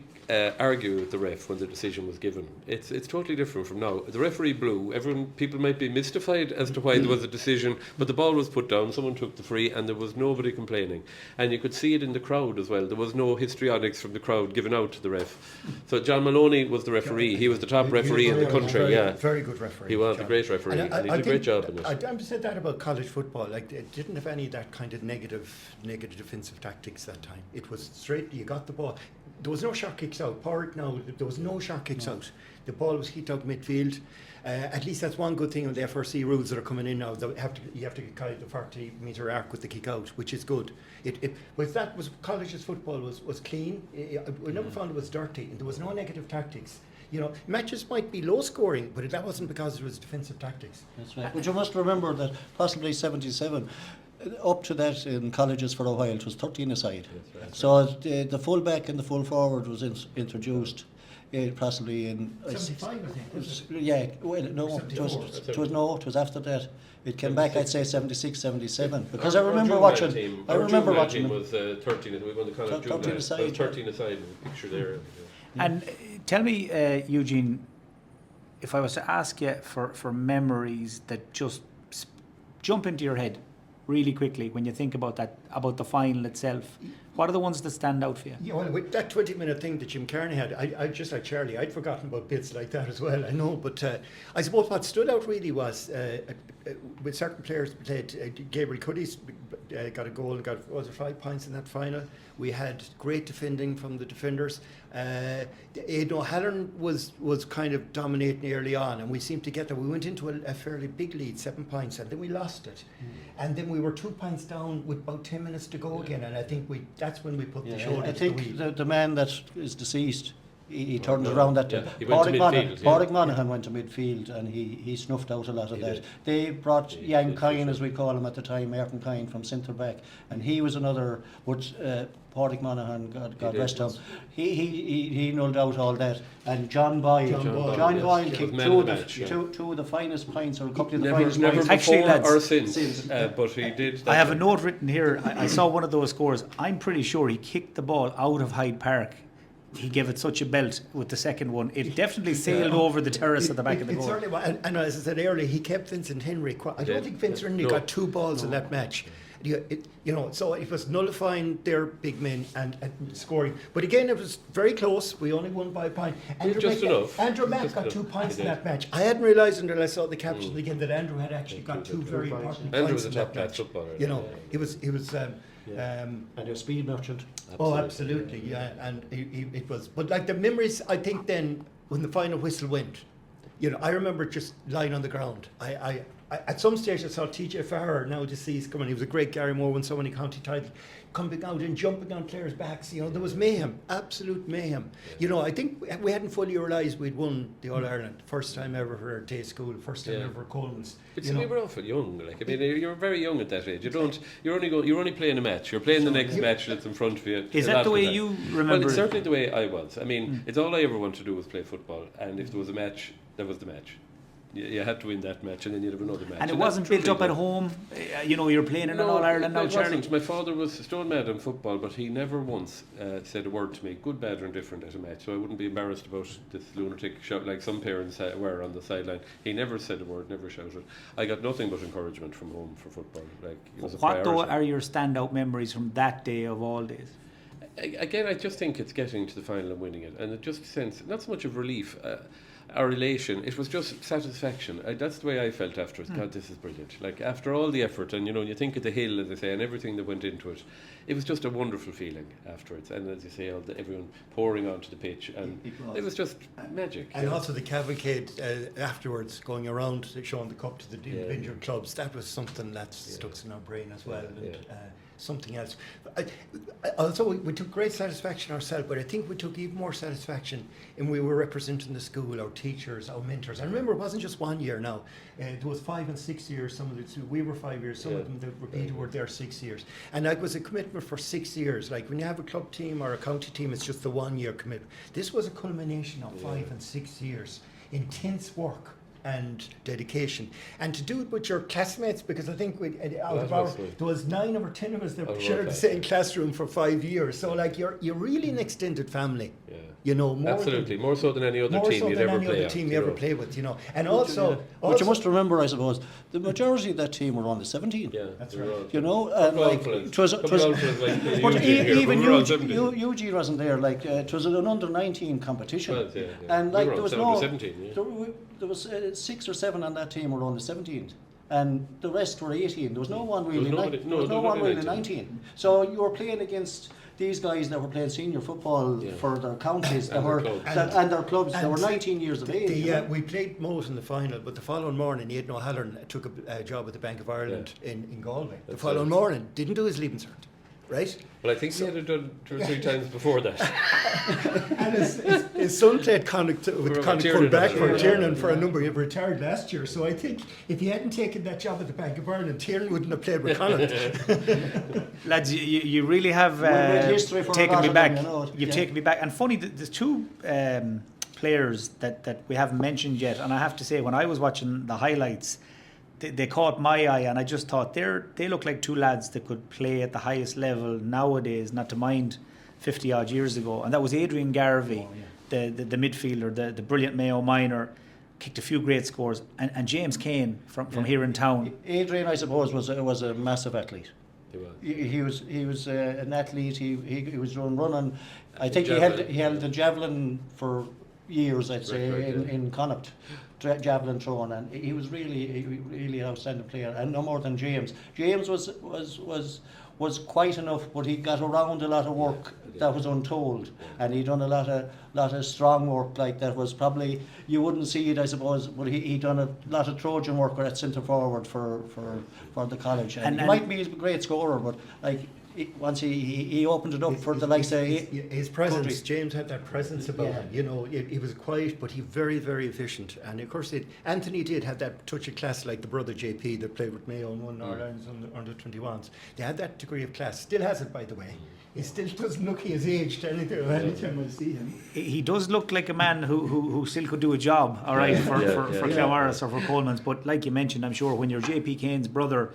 argue with the ref when the decision was given. It's totally different from now. The referee blew. People might be mystified as to why there was a decision, but the ball was put down, someone took the free, and there was nobody complaining. And you could see it in the crowd as well. There was no histrionics from the crowd given out to the ref. So John Maloney was the referee. He was the top referee in the country. Very good referee. He was John. a great referee, and he did a great job in it. I said that about college football. Like, it didn't have any of that kind of negative defensive tactics that time. It was straight. You got the ball. There was no shot kicks out. Padraic now, there was no shot kicks out. The ball was hit out midfield. At least that's one good thing on the FRC rules that are coming in now. You have to get kind of the 40-metre arc with the kick out, which is good. College's football was clean. We never found it was dirty, and there was no negative tactics. You know, matches might be low scoring, but that wasn't because it was defensive tactics. That's right. But you must remember that possibly 77. Up to that in colleges for a while, it was 13 aside. Right. So the full back and the full forward was introduced possibly in 75, I think. It was after that. It came back, I'd say 76, 77. Because I Our remember June watching. team, I remember Our watching. June was 13. We won the college 13 aside. 13 aside. In the picture there. And tell me, Eugene, if I was to ask you for memories that just jump into your head really quickly when you think about the final itself, what are the ones that stand out for you? Yeah, well, with that 20-minute thing that Jim Carney had, I just like Charlie, I'd forgotten about bits like that as well, I know, but I suppose what stood out really was with certain players played, Gabriel Cuddy's got a goal, got 5 points in that final. We had great defending from the defenders. Aidan O'Halloran was kind of dominating early on, and we seemed to get there. We went into a fairly big lead, 7 points, and then we lost it. And then we were 2 points down with about 10 minutes to go again, and I think that's when we put the shoulder I to the wheel. think the man that is deceased, he turned around that day. He went to midfield, Padraic Monaghan went to midfield, and he snuffed out a lot of that. They brought young Coyne, as we call him at the time, Ayrton Coyne, from centre back, and he was another. Padraic Monaghan, God rest him, he nulled out all that. And John Boyle kicked two of the finest points, or a couple of the finest Never points. Actually, before lads, or since, but he did. I have a note written here. I saw one of those scores. I'm pretty sure he kicked the ball out of Hyde Park. He gave it such a belt with the second one. It definitely sailed over the terrace at the back of the goal. Certainly was. And as I said earlier, he kept Vincent Henry. I don't think Vincent Henry got 2 balls in that match. So it was nullifying their big men and scoring. But again, it was very close. We only won by a point. Andrew Mack got 2 points in that match. I hadn't realised until I saw the captions again that Andrew had actually got 2 very important points. Andrew was a in top that class match. footballer. You know, he was. And your speed merchant. Oh, absolutely, yeah. And it was. But like the memories, I think then when the final whistle went, I remember just lying on the ground. I at some stage I saw TJ Farrer, now deceased, coming. He was a great Gary Moore, won so many county titles, coming out and jumping on players' backs. There was mayhem, absolute mayhem. I think we hadn't fully realised we'd won the All Ireland, first time ever for our day school, first time ever for Coleman's. But we were awful young. You were very young at that age. You're only playing a match. You're playing the next match that's in front of you. Is that the way you remember? Well, it's certainly the way I was. It's all I ever wanted to do was play football, and if there was a match, that was the match. You had to win that match, and then you'd have another match. And it wasn't built up at home. You're playing in an All Ireland now, Charlie. My father was stone mad on football, but he never once said a word to me, good, bad, or indifferent, at a match. So I wouldn't be embarrassed about this lunatic shout like some parents were on the sideline. He never said a word, never shouted. I got nothing but encouragement from home for football. It was a what priority. though are your standout memories from that day of all days? Again, I just think it's getting to the final and winning it, and it just sense not so much of relief. our elation, it was just satisfaction. That's the way I felt after it. God, this is brilliant. Like, after all the effort, and you think of the hill, as I say, and everything that went into it, it was just a wonderful feeling afterwards. And as you say, everyone pouring onto the pitch, and it was just magic. And also the cavalcade afterwards, going around showing the cup to the injured clubs, that was something that stuck in our brain as well. And, something else. Also, we took great satisfaction ourselves, but I think we took even more satisfaction in we were representing the school, our teachers, our mentors. And remember, it wasn't just 1 year now. There was 5 and 6 years. Some of the we were 5 years. Some of them that repeated were there 6 years. And that was a commitment for 6 years. Like when you have a club team or a county team, it's just the 1 year commitment. This was a culmination of 5 and 6 years, intense work and dedication, and to do it with your classmates, because I think there was 9 or 10 of us that shared the same classroom for 5 years. So like you're really an extended family. Yeah. More so than any other team you'd ever play with. And also, but you must remember, I suppose, the majority of that team were on the 17. Yeah, that's right. It was. But even Eugene wasn't there. Like it was an under 19 competition, and like there was no. 17, there was 6 or 7 on that team were on the 17, and the rest were 18. There was no one really. There was no one really 19. So you were playing against these guys that were playing senior football for their counties and their clubs that were 19 years of age. We played Moat in the final, but the following morning Aidan O'Halloran took a job at the Bank of Ireland in Galway. The following morning didn't do his Leavenscert. Right? Well, I think he had it done 2 or 3 times before that. And his son played Connacht with Connacht full back for Tiernan for a number of years, retired last year. So I think if he hadn't taken that job at the Bank of Ireland, Tiernan wouldn't have played with Connacht. Lads, you really have taken me back. You've taken me back. And funny, there's 2 players that we haven't mentioned yet. And I have to say, when I was watching the highlights, they caught my eye, and I just thought they look like 2 lads that could play at the highest level nowadays, not to mind 50 odd years ago. And that was Adrian Garvey, the midfielder, the brilliant Mayo minor, kicked a few great scores, and James Kane from here in town. Adrian, I suppose, was a massive athlete. He was an athlete. He was running. I think he held the javelin for years, I'd say, in Connacht. Javelin throwing, and he was really an outstanding player, and no more than James. James was quite enough, but he got around a lot of work that was untold, and he done a lot of strong work like that was probably you wouldn't see it, I suppose, but he done a lot of Trojan work at centre forward for the college, and he might be a great scorer, but like. Once he opened it up for the likes of his presence, country. James had that presence about him. He was quiet, but he very, very efficient. And of course, Anthony did have that touch of class, like the brother JP that played with Mayo and won Ireland's under 21s. They had that degree of class. Still has it, by the way. He still doesn't look his age to anytime I see him. He does look like a man who still could do a job, all right, for Claremorris or for Coleman's. But like you mentioned, I'm sure when you're JP Kane's brother,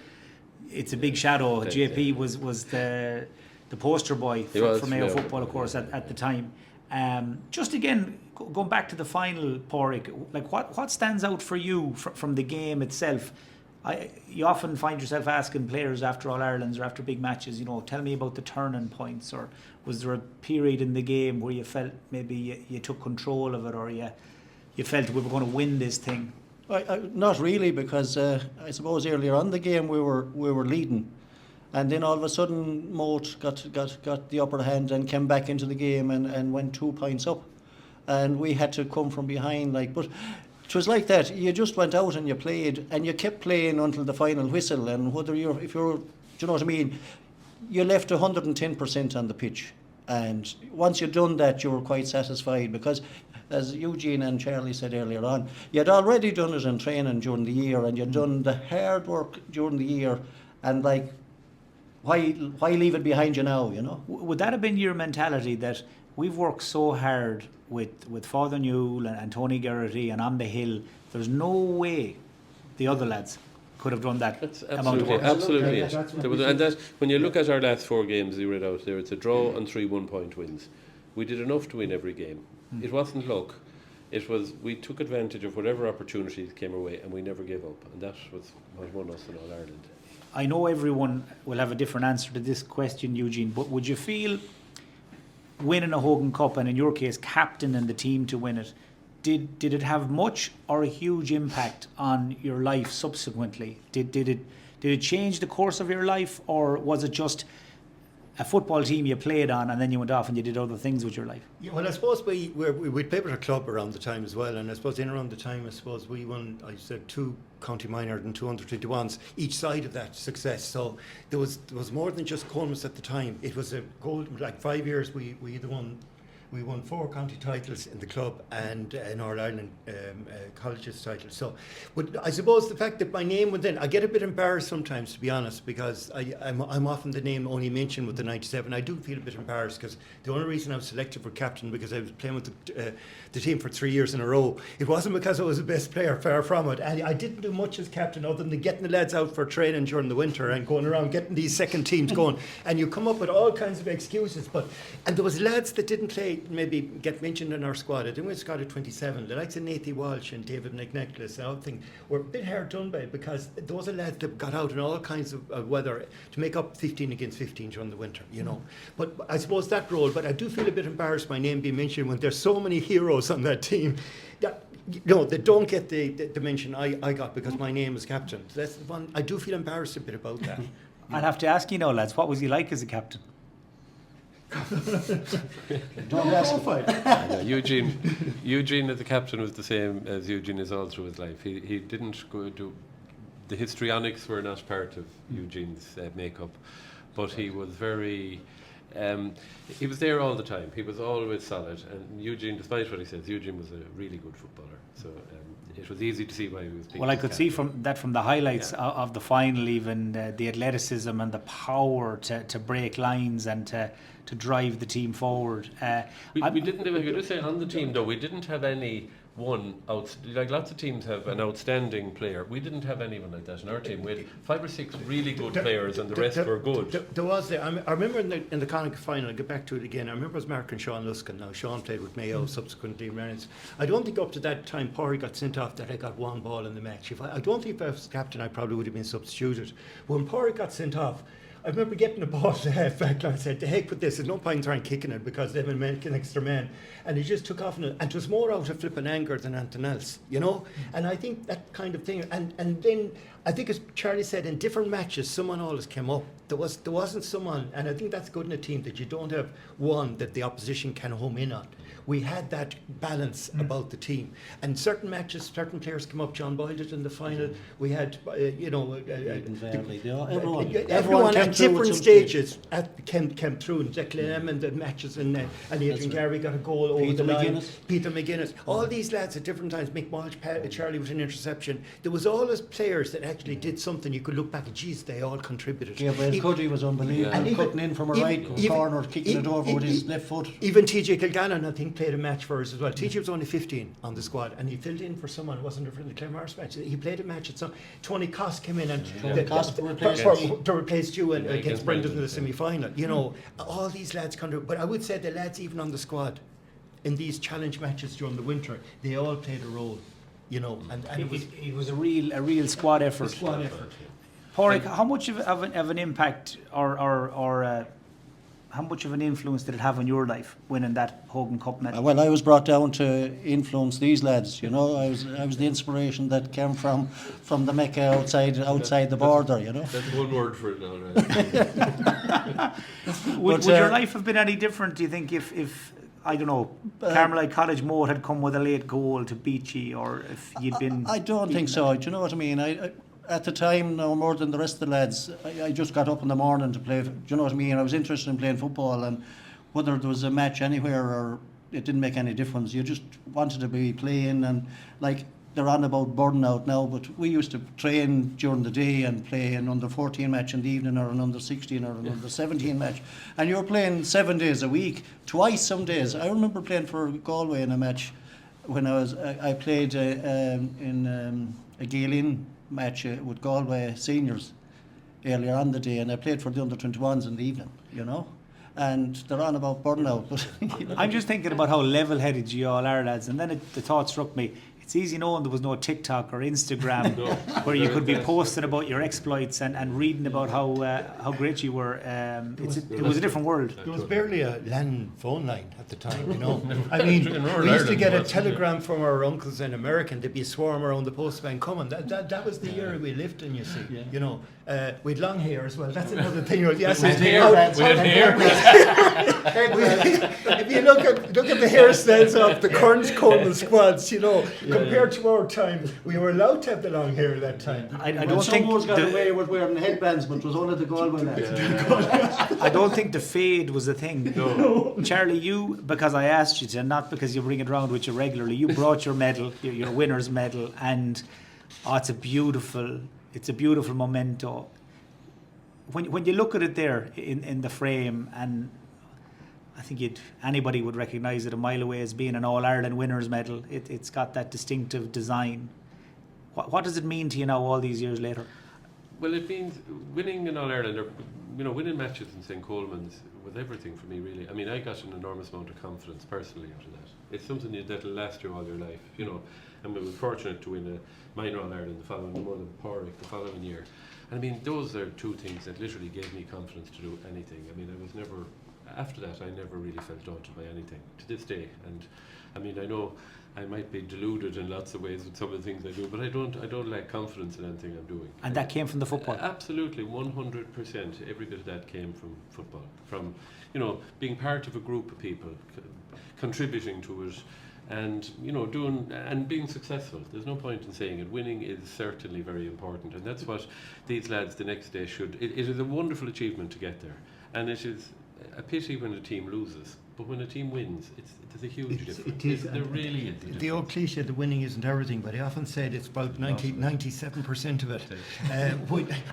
it's a big shadow. JP was the poster boy for Mayo football, of course, at the time. Just again, going back to the final, Padraic, like what stands out for you from the game itself? You often find yourself asking players after All Irelands or after big matches, tell me about the turning points, or was there a period in the game where you felt maybe you took control of it, or you felt we were going to win this thing? Not really, because I suppose earlier on in the game we were leading, and then all of a sudden Moat got the upper hand and came back into the game and went 2 points up, and we had to come from behind. But it was like that. You just went out and you played, and you kept playing until the final whistle. And do you know what I mean? You left 110% on the pitch, and once you'd done that, you were quite satisfied, because, as Eugene and Charlie said earlier on, you'd already done it in training during the year, and you'd done the hard work during the year, and like, why leave it behind you now, Would that have been your mentality, that we've worked so hard with Father Newell and Tony Geraghty and on the hill, there's no way the other lads could have done that amount of work? Absolutely. And that, when you look at our last 4 games you read out there, it's a draw and 3 1-point wins. We did enough to win every game. It wasn't luck. It was, we took advantage of whatever opportunities came our way, and we never gave up. And that was what won us in All Ireland. I know everyone will have a different answer to this question, Eugene, but would you feel winning a Hogan Cup, and in your case captaining the team to win it, did it have much or a huge impact on your life subsequently? Did it change the course of your life, or was it just a football team you played on and then you went off and you did other things with your life? Yeah, well, I suppose we'd played with a club around the time as well, and I suppose in around the time, I suppose we won, I said, 2 county minor and 2 under-21s, each side of that success. So there was more than just Coleman's at the time. It was a goal, like 5 years we either won. We won 4 county titles in the club and an All-Ireland colleges title. So, but I suppose the fact that my name went in, I get a bit embarrassed sometimes, to be honest, because I'm often the name only mentioned with the 97. I do feel a bit embarrassed because the only reason I was selected for captain because I was playing with the team for 3 years in a row. It wasn't because I was the best player, far from it. And I didn't do much as captain other than getting the lads out for training during the winter and going around getting these second teams going. And you come up with all kinds of excuses. And there was lads that didn't play, maybe get mentioned in our squad. I think we had a squad of 27. The likes of Nathan Walsh and David McNicholas and all things were a bit hard done by because those are lads that got out in all kinds of weather to make up 15 against 15 during the winter, you know. But I suppose that role, but I do feel a bit embarrassed my name being mentioned when there's so many heroes on that team that, you know, they don't get the mention I got because my name is captain. So that's the one. I do feel embarrassed a bit about that. I'd have to ask you now, lads, what was he like as a captain? Don't ask. Eugene as the captain was the same as Eugene is all through his life. He didn't go do the histrionics were not part of Eugene's makeup, but he was very he was there all the time. He was always solid, and Eugene, despite what he says, Eugene was a really good footballer, so it was easy to see why he was picked. Well, I could see from the highlights of the final, even the athleticism and the power to break lines and to drive the team forward. We didn't have, if you just say on the team though, we didn't have any one out, like lots of teams have an outstanding player. We didn't have anyone like that in our team. We had 5 or 6 really good players and the rest were good. There was I remember in the Connacht final, I'll get back to it again, I remember it was Mark and Sean Luskin. Now Sean played with Mayo, subsequently Rennes. I don't think up to that time Padraic got sent off that I got 1 ball in the match. I don't think if I was captain I probably would have been substituted. When Padraic got sent off, I remember getting the ball to the half-back line and said, to heck with this, there's no point trying kicking it because they've been making an extra man. And he just took off, and it was more out of flipping anger than anything else, you know? And I think that kind of thing, and then I think as Charlie said, in different matches, someone always came up. There wasn't someone, and I think that's good in a team, that you don't have one that the opposition can home in on. We had that balance about the team. And certain matches, certain players come up. John Boyle did in the final. We had, everyone at different stages came through. And Declan and the matches, and Adrian Gary got a goal over the line. Peter McGuinness. All these lads at different times. Mick Walsh, Charlie with an interception. There was always players that actually did something. You could look back and, geez, they all contributed. Yeah, but Cuddy was unbelievable. And cutting in from a right corner, kicking it over with his left foot. Even TJ Kilgannon, I think, played a match for us as well. TJ was only 15 on the squad, and he filled in for someone who wasn't in the Claremorris match. He played a match at some. Tony Cost came in and to replace you against Brendan in the semi-final. You know, all these lads contributed. But I would say the lads even on the squad in these challenge matches during the winter, they all played a role. You know, and it was a real squad effort. Padraic, how much of an impact or how much of an influence did it have on your life winning that Hogan Cup medal? Well, I was brought down to influence these lads. You know, I was the inspiration that came from the Mecca outside the border. You know. That's one word for it now. Right? Would your life have been any different? Do you think if I don't know, Carmelite College Moat had come with a late goal to beat you, or if you'd been? I don't think so. Do you know what I mean? I at the time, no more than the rest of the lads, I just got up in the morning to play. Do you know what I mean? I was interested in playing football, and whether there was a match anywhere or it didn't make any difference. You just wanted to be playing, and like they're on about burnout now, but we used to train during the day and play an under 14 match in the evening, or an under 16 or an under 17 match, and you were playing 7 days a week, twice some days. I remember playing for Galway in a match when I played in a Gaelin match with Galway seniors earlier on the day, and I played for the under 21s in the evening, you know, and they're on about burnout. But I'm just thinking about how level-headed you all are, lads, and then the thought struck me, it's easy knowing there was no TikTok or Instagram where you could be posting about your exploits and reading about how great you were. It was a different world. There was barely a land phone line at the time, you know. I mean, we used to get a telegram from our uncles in America, and there'd be a swarm around the postman coming. That was the era we lived in, you see. Yeah. You know, with long hair as well. That's another thing. Yes, with hair. If you look at the hairstyles of the current Coleman squads, you know, compared to our time, we were allowed to have the long hair at that time. I don't think someone's got away with wearing headbands, but it was only the Galway lads. I don't think the fade was a thing. No. Charlie, you, because I asked you to, not because you bring it around with you regularly, you brought your medal, your winner's medal, and it's a beautiful memento. When you look at it there in the frame, and I think anybody would recognise it a mile away as being an All-Ireland winner's medal. It's got that distinctive design. What does it mean to you now all these years later? Well, it means winning in All-Ireland, or winning matches in St Colman's was everything for me, really. I mean, I got an enormous amount of confidence personally out of that. It's something that'll last you all your life, you know. And we were fortunate to win a minor All-Ireland the following Padraic the following year. And I mean, those are two things that literally gave me confidence to do anything. I mean, I was never, after that, I never really felt daunted by anything to this day. And I mean, I know I might be deluded in lots of ways with some of the things I do, but I don't lack confidence in anything I'm doing. And that came from the football? Absolutely, 100%. Every bit of that came from football, from, you know, being part of a group of people, contributing to it, and, you know, doing and being successful. There's no point in saying it. Winning is certainly very important, and that's what these lads the next day should. It is a wonderful achievement to get there, and it is a pity when a team loses. But when a team wins, there's a huge difference. It is. There really is. The old cliche, the winning isn't everything, but I often said it's about 97% of it.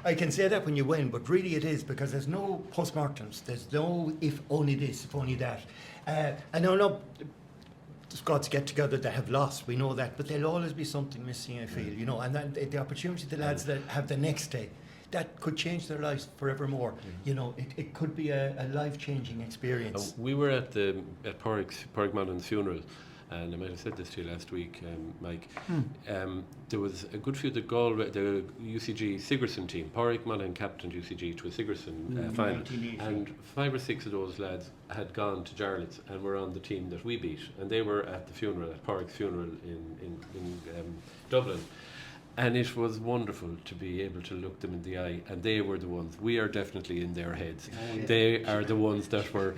I can say that when you win, but really it is, because there's no postmortems. There's no if only this, if only that. I know the squads get together that have lost, we know that, but there'll always be something missing, I feel, you know, and then the opportunity the lads that have the next day, that could change their lives forevermore. You know, it could be a life-changing experience. We were at Padraic Mannon's funeral, and I might have said this to you last week, Mike. There was a good few the UCG Sigerson team. Padraic Mannon captained UCG to a Sigerson final, and 5 or 6 of those lads had gone to Jarlath's and were on the team that we beat, and they were at the funeral, at Padraic's funeral in Dublin. And it was wonderful to be able to look them in the eye, and they were the ones. We are definitely in their heads. They are the ones that were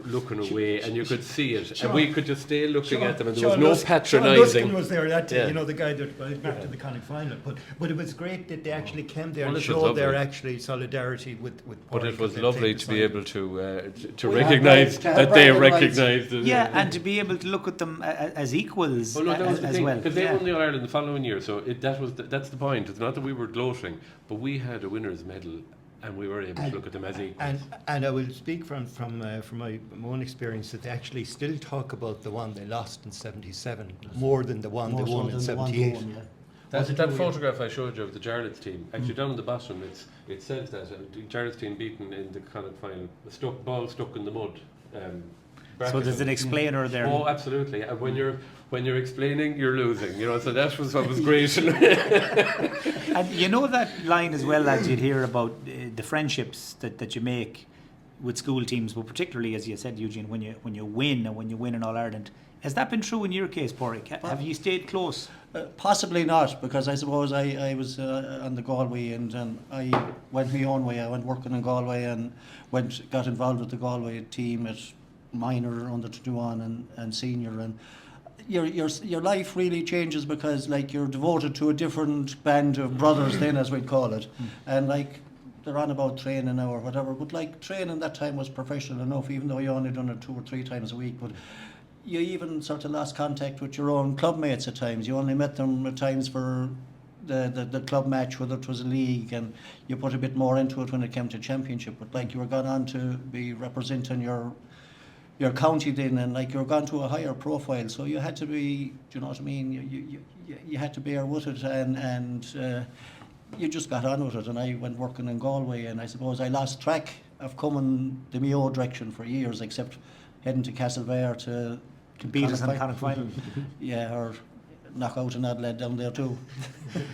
looking away, and you could see it, and we could just stay looking at them, and there was no patronising. Sean was there that day, you know, the guy that went back to the Connacht final. But it was great that they actually came there and showed their actually solidarity with. But it was lovely to be able to recognise that they recognised it. Yeah, and to be able to look at them as equals that was the as thing, well. because they won the Ireland the following year, so that's the point. It's not that we were gloating, but we had a winner's medal, and we were able to look at them as equals. And I will speak from my own experience that they actually still talk about the one they lost in '77 more than the one they won in '78. That photograph I showed you of the Jarlath's team, actually down on the bottom, it says that the Jarlath's team beaten in the Connacht final, ball stuck in the mud. So there's an explainer there. Oh, absolutely. And when you're explaining, you're losing. You know, so that was what was great. And you know that line as well, as you'd hear about the friendships that you make with school teams, but particularly, as you said, Eugene, when you win and when you win in All Ireland. Has that been true in your case, Padraic? Have you stayed close? Possibly not, because I suppose I was on the Galway end, and I went my own way. I went working in Galway and got involved with the Galway team at minor, under 21 and senior, and your life really changes, because like you're devoted to a different band of brothers then, as we'd call it, and like they're on about training now or whatever, but like training that time was professional enough, even though you only done it 2 or 3 times a week. But you even sort of lost contact with your own club mates at times. You only met them at times for the club match, whether it was a league, and you put a bit more into it when it came to championship. But like you were gone on to be representing your county then, and like you're gone to a higher profile, so you had to be, do you know what I mean? You had to bear with it, and you just got on with it. And I went working in Galway, and I suppose I lost track of coming the Mayo direction for years, except heading to Castlebar to beat us in the Connacht final. Yeah, or knock out an odd lad down there too.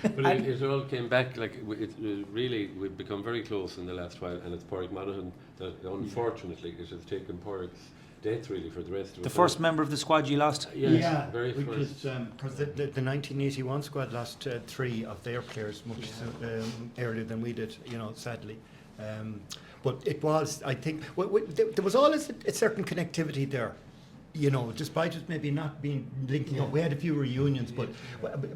But it all came back, like, we've become very close in the last while, and it's Padraic Monaghan that, unfortunately, it has taken Padraic's death, really, for the rest of us. The first member of the squad you lost? Yes, very which first. is because the 1981 squad lost 3 of their players much earlier than we did, sadly. But it was, I think, there was always a certain connectivity there. Despite it maybe not being linking up, we had a few reunions, but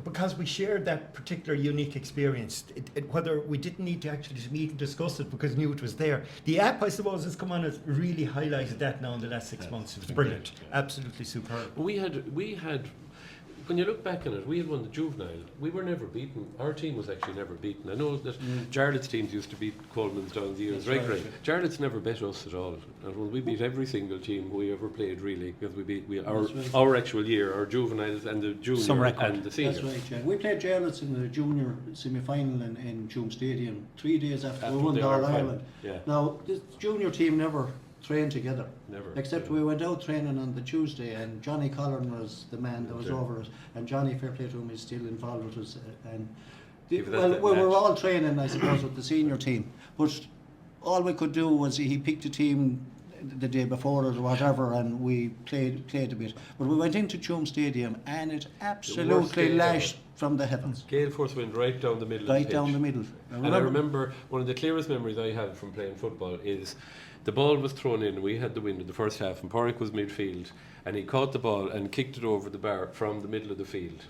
because we shared that particular unique experience, whether we didn't need to actually meet and discuss it because we knew it was there. The app, I suppose, has come on and really highlighted that now in the last 6 months. It was brilliant, absolutely superb. We had. When you look back on it, we had won the juvenile. We were never beaten. Our team was actually never beaten. I know that Jarlath's teams used to beat Coleman's down the years regularly. Jarlath's never bet us at all. And we beat every single team we ever played, really, because we beat our actual year, our juveniles and the junior and the senior. That's right, yeah. We played Jarlath's in the junior semi-final in Tuam Stadium 3 days after we won the All-Ireland. Yeah. Now, this junior team never trained together. Never. Except we went out training on the Tuesday, and Johnny Collin was the man that was over us, and Johnny, fair play to him, is still involved with us. We were all training, I suppose, with the senior team, but all we could do was he picked a team the day before or whatever, and we played a bit. But we went into Tuam Stadium, and it absolutely lashed from the heavens. Gale force wind right down the middle of the pitch. Right down the middle. And I remember one of the clearest memories I have from playing football is the ball was thrown in, we had the wind in the first half, and Padraic was midfield, and he caught the ball and kicked it over the bar from the middle of the field.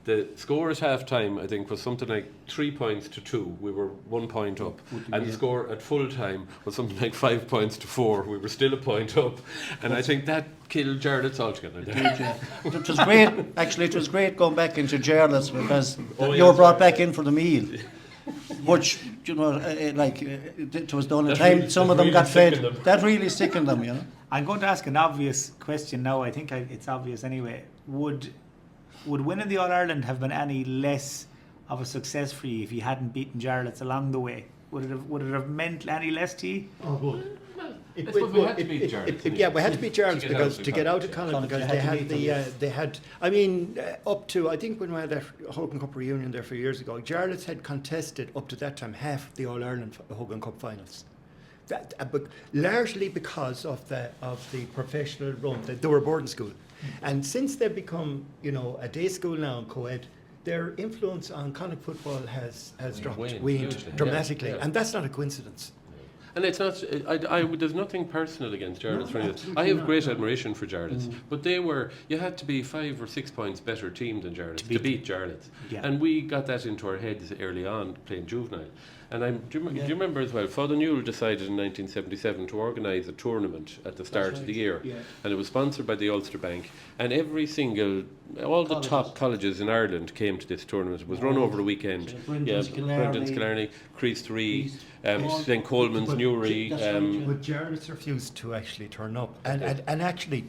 The score at half time, I think, was something like 3 points to 2. We were 1 point up. And the score at full time was something like 5 points to 4. We were still a point up. And I think that killed Jarlath's altogether. It was great. Actually, it was great going back into Jarlath's because you were brought back in for the meal. Which, it was done in time. Some of them got fed. That really sickened them, I'm going to ask an obvious question now. I think it's obvious anyway. Would winning the All-Ireland have been any less of a success for you if you hadn't beaten Jarlath's along the way? Would it have meant any less to you? Oh, well. We had to beat Jarlath's. We had to beat Jarlath's because to get out of Connacht, because they had up to, I think when we had that Hogan Cup reunion there a few years ago, Jarlath's had contested up to that time half the All-Ireland Hogan Cup finals. But largely because of the professional run, they were a boarding school, and since they've become a day school now in co-ed, their influence on Connacht football has waned dramatically, and that's not a coincidence. And it's not. There's nothing personal against Jarlath's. I have great admiration for Jarlath's, but you had to be 5 or 6 points better team than Jarlath's to beat Jarlath's, and we got that into our heads early on playing juvenile. And do you remember as well, Father Newell decided in 1977 to organise a tournament at the start of the year, and it was sponsored by the Ulster Bank, and all the top colleges in Ireland came to this tournament. It was run over a weekend. Brendan's Killarney, Crease Ree, St Colman's Newry. But Jarlath's refused to actually turn up, and actually,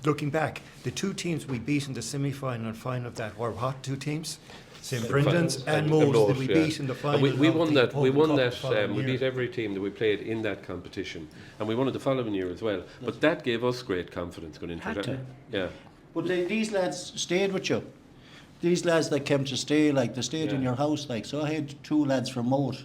looking back, the 2 teams we beat in the semi-final and final of that were what 2 teams? St Brendan's and Moles that we beat in the final. We won that. We beat every team that we played in that competition, and we won it the following year as well. But that gave us great confidence going into it. Yeah. But these lads stayed with you. These lads that came to stay, they stayed in your house. So I had 2 lads from Moat,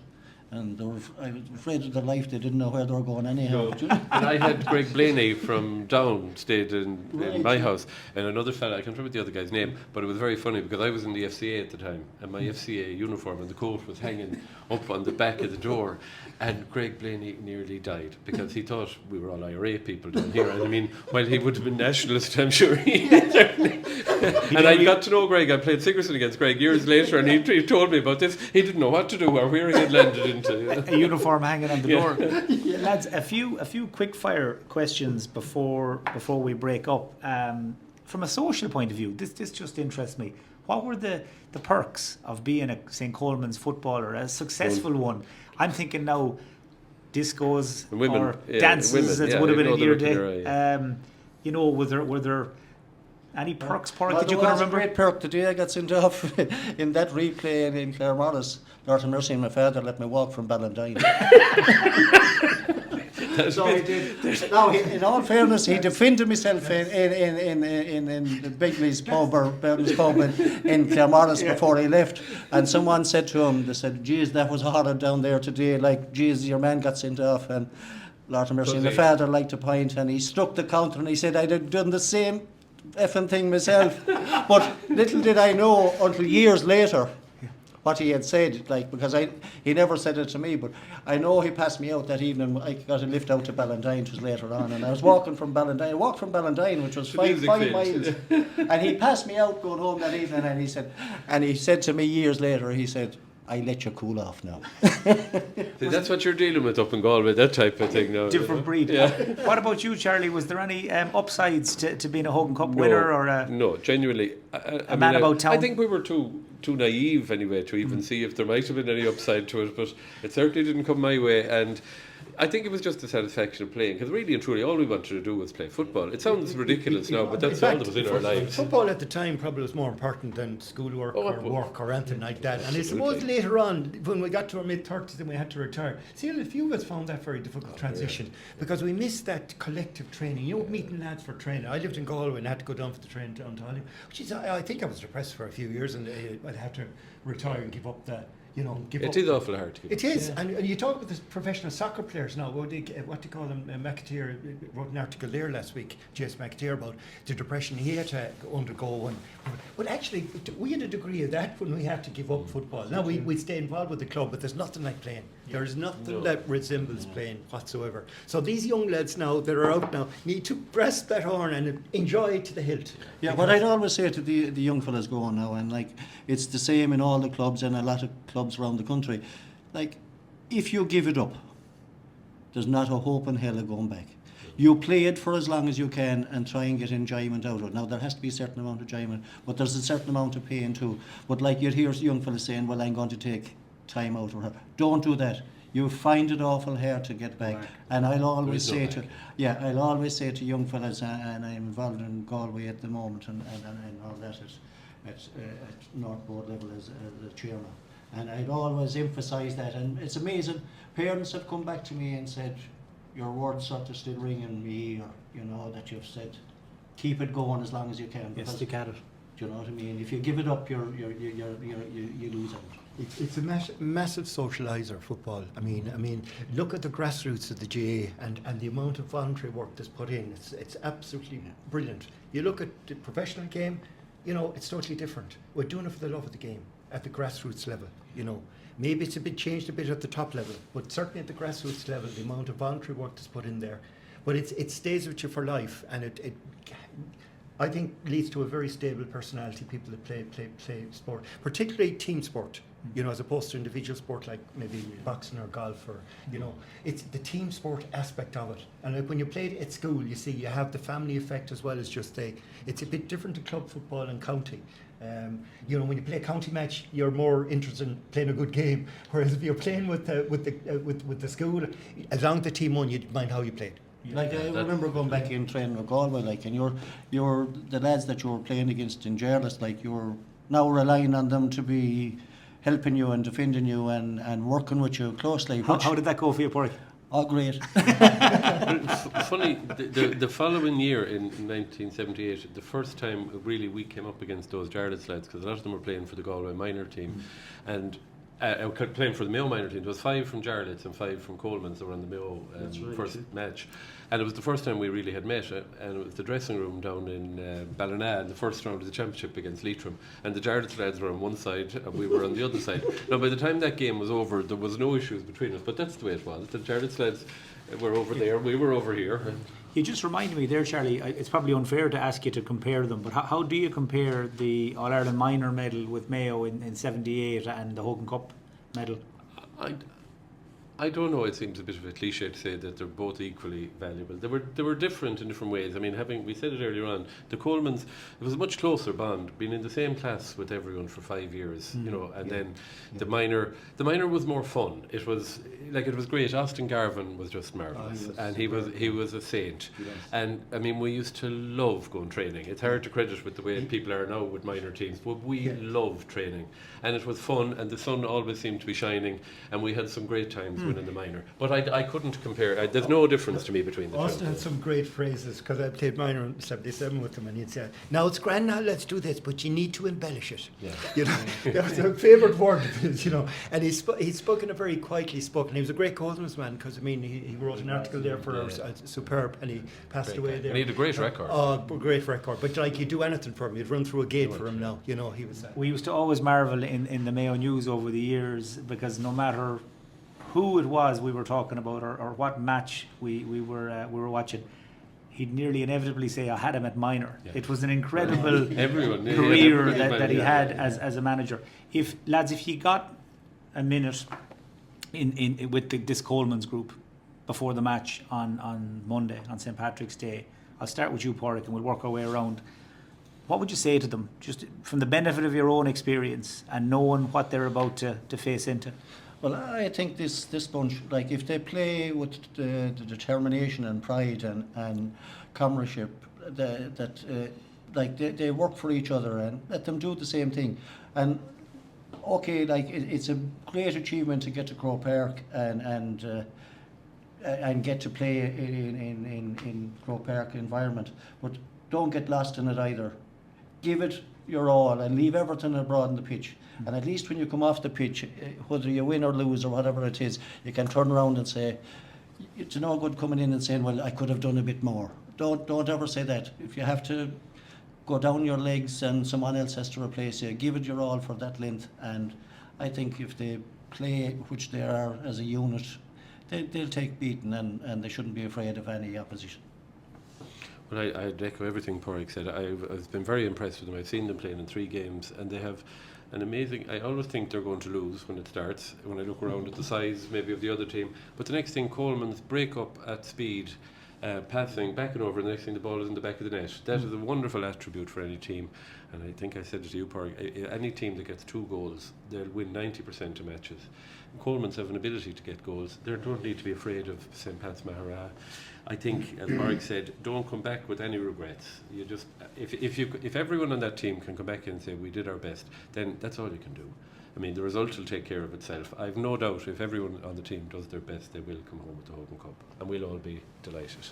and I was afraid of their life. They didn't know where they were going anyhow. No. And I had Greg Blaney from Down stayed in my house, and another fella, I can't remember the other guy's name, but it was very funny because I was in the FCA at the time, and my FCA uniform and the coat was hanging up on the back of the door, and Greg Blaney nearly died because he thought we were all IRA people down here. And I mean, while he would have been nationalist, I'm sure he certainly. And I got to know Greg. I played Sigerson against Greg years later, and he told me about this. He didn't know what to do or where he had landed into. A uniform hanging on the door. Lads, a few quick fire questions before we break up. From a social point of view, this just interests me. What were the perks of being a St Colman's footballer, a successful one? I'm thinking now discos or dances, as would have been in your day. Were there any perks, Padraic, that you can remember? A great perk the day I got sent off in that replay in Claremorris. Lord have mercy, my father let me walk from Ballantyne. So he did. Now, in all fairness, he defended himself in the Bigley's pub or Burton's pub in Claremorris before he left. And someone said to him, they said, "Geez, that was horrid down there today. Like, geez, your man got sent off." And Lord have mercy, and the father liked a pint, and he struck the counter and he said, "I'd have done the same effing thing myself." But little did I know until years later what he had said, like, because he never said it to me, but I know he passed me out that evening. I got a lift out to Ballindine, it was later on, and I was walking from Ballindine. I walked from Ballindine, which was five miles, and he passed me out going home that evening, and he said to me years later, he said, "I let you cool off now." See, that's what you're dealing with up in Galway, that type of thing now. Different breed. Yeah. What about you, Charlie? Was there any upsides to being a Hogan Cup winner, or no, genuinely, a man about town? I think we were too naive anyway to even see if there might have been any upside to it, but it certainly didn't come my way, and I think it was just the satisfaction of playing, because really and truly all we wanted to do was play football. It sounds ridiculous now, but that's all that was in our lives. Football at the time probably was more important than schoolwork or work or anything like that. And I suppose later on, when we got to our mid-30s and we had to retire, see, a few of us found that very difficult transition, because we missed that collective training, meeting lads for training. I lived in Galway and had to go down for the training down to Hollywood, which is, I think I was depressed for a few years, and I had to retire and give up that. It is awful hard to give. It is, and you talk about the professional soccer players now. What do you call him? McAteer wrote an article there last week, J.S. McAteer, about the depression he had to undergo. But actually, we had a degree of that when we had to give up football. Now we stay involved with the club, but there's nothing like playing. There's nothing that resembles playing whatsoever. So these young lads now that are out now need to press that horn and enjoy it to the hilt. Yeah, what I'd always say to the young fellas going now, and like it's the same in all the clubs and a lot of clubs around the country, like if you give it up, there's not a hope in hell of going back. You play it for as long as you can and try and get enjoyment out of it. Now there has to be a certain amount of enjoyment, but there's a certain amount of pain too. But like you'd hear young fellas saying, "Well, I'm going to take time out," or don't do that. You find it awful hard to get back. And I'll always say to young fellas, and I'm involved in Galway at the moment and all that at North Board level as the chairman. And I'd always emphasise that, and it's amazing. Parents have come back to me and said, "Your words sort of still ring in me," or that you've said, "Keep it going as long as you can." Yes, stick at it. Do you know what I mean? If you give it up, you lose out. It's a massive socialiser, football. I mean, look at the grassroots of the GA and the amount of voluntary work that's put in. It's absolutely brilliant. You look at the professional game, it's totally different. We're doing it for the love of the game at the grassroots level. Maybe it's changed a bit at the top level, but certainly at the grassroots level, the amount of voluntary work that's put in there. But it stays with you for life, and it I think leads to a very stable personality. People that play sport, particularly team sport, as opposed to individual sport like maybe boxing or golf, or it's the team sport aspect of it. And like when you play it at school, you see you have the family effect as well as just it's a bit different to club football and county. When you play a county match, you're more interested in playing a good game. Whereas if you're playing with the school, as long as the team won, you didn't mind how you played. Like I remember going back in training with Galway, like, and you're the lads that you were playing against in Jarlath, like you're now relying on them to be helping you and defending you and working with you closely. How did that go for you, Padraic? Oh, great. Funny, the following year in 1978, the first time really we came up against those Jarlath lads, because a lot of them were playing for the Galway minor team, and playing for the Mayo minor team. There was 5 from Jarlath and 5 from Coleman that were on the Mayo first match. And it was the first time we really had met, and it was the dressing room down in Ballina in the first round of the championship against Leitrim. And the Jarlath lads were on one side and we were on the other side. Now, by the time that game was over, there was no issues between us, but that's the way it was. The Jarlath lads were over there, we were over here. You just reminded me there, Charlie, it's probably unfair to ask you to compare them, but how do you compare the All-Ireland minor medal with Mayo in 78 and the Hogan Cup medal? I don't know, it seems a bit of a cliche to say that they're both equally valuable. They were different in different ways. I mean, we said it earlier on, the Colemans, it was a much closer bond, being in the same class with everyone for 5 years, then the minor was more fun. It was great. Austin Garvin was just marvellous, and he was a saint. Yes. And I mean, we used to love going training. It's hard to credit with the way people are now with minor teams, but we loved training, and it was fun, and the sun always seemed to be shining, and we had some great times. everyone in the minor. But I couldn't compare. There's no difference to me between the Austin two. had some great phrases, because I played minor in 77 with him, and he'd say, now it's grand now, let's do this, but you need to embellish it. Yeah. You know, that was a favourite word of his, you know. And he's spoken a very quietly spoken. He was a great Coleman's man, because, I mean, he wrote an article there for Superb, and he passed away there. And he had a great record. Oh, great record. But, like, he'd do anything for him. He'd run through a gate for him now. You know, he was... We used to always marvel in the Mayo News over the years, because no matter who it was we were talking about, or what match we were watching, he'd nearly inevitably say, I had him at minor. Yeah. It was an incredible career that he had as a manager. If you got a minute in with this Coleman's group before the match on Monday, on St Patrick's Day, I'll start with you, Padraic, and we'll work our way around. What would you say to them, just from the benefit of your own experience and knowing what they're about to face into? Well, I think this bunch, like, if they play with the determination and pride and comradeship, they work for each other, and let them do the same thing. And okay, like, it's a great achievement to get to Croke Park and get to play in Croke Park environment, but don't get lost in it either. Give it your all and leave everything abroad on the pitch. And at least when you come off the pitch, whether you win or lose or whatever it is, you can turn around and say, it's no good coming in and saying, well, I could have done a bit more. Don't ever say that. If you have to go down your legs and someone else has to replace you, give it your all for that length. And I think if they play, which they are as a unit, they'll take beating, and they shouldn't be afraid of any opposition. Well, I'd echo everything Padraic said. I've been very impressed with them. I've seen them playing in 3 games, and they have an amazing... I always think they're going to lose when it starts, when I look around at the size maybe of the other team. But the next thing, Coleman's break up at speed, passing, backing over, and the next thing the ball is in the back of the net. That is a wonderful attribute for any team. And I think I said it to you, Padraic, any team that gets 2 goals, they'll win 90% of matches. Coleman's have an ability to get goals. They don't need to be afraid of St Pat's Mahara. I think, as Padraic said, don't come back with any regrets. You just, if everyone on that team can come back and say we did our best, then that's all you can do. I mean, the result will take care of itself. I've no doubt if everyone on the team does their best, they will come home with the Hogan Cup, and we'll all be delighted.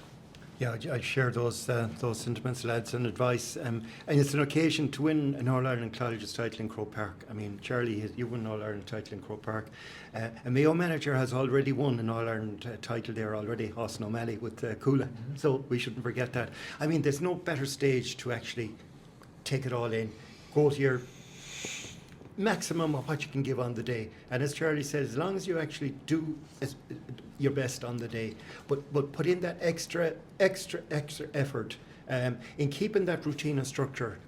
Yeah, I share those sentiments, lads, and advice. And it's an occasion to win an All-Ireland Colleges title in Croke Park. I mean, Charlie, you won an All-Ireland title in Croke Park. A Mayo manager has already won an All-Ireland title there already, Austin O'Malley, with Coola. Mm-hmm. So we shouldn't forget that. I mean, there's no better stage to actually take it all in, go to your maximum of what you can give on the day. And as Charlie said, as long as you actually do your best on the day, but put in that extra effort in keeping that routine and structure,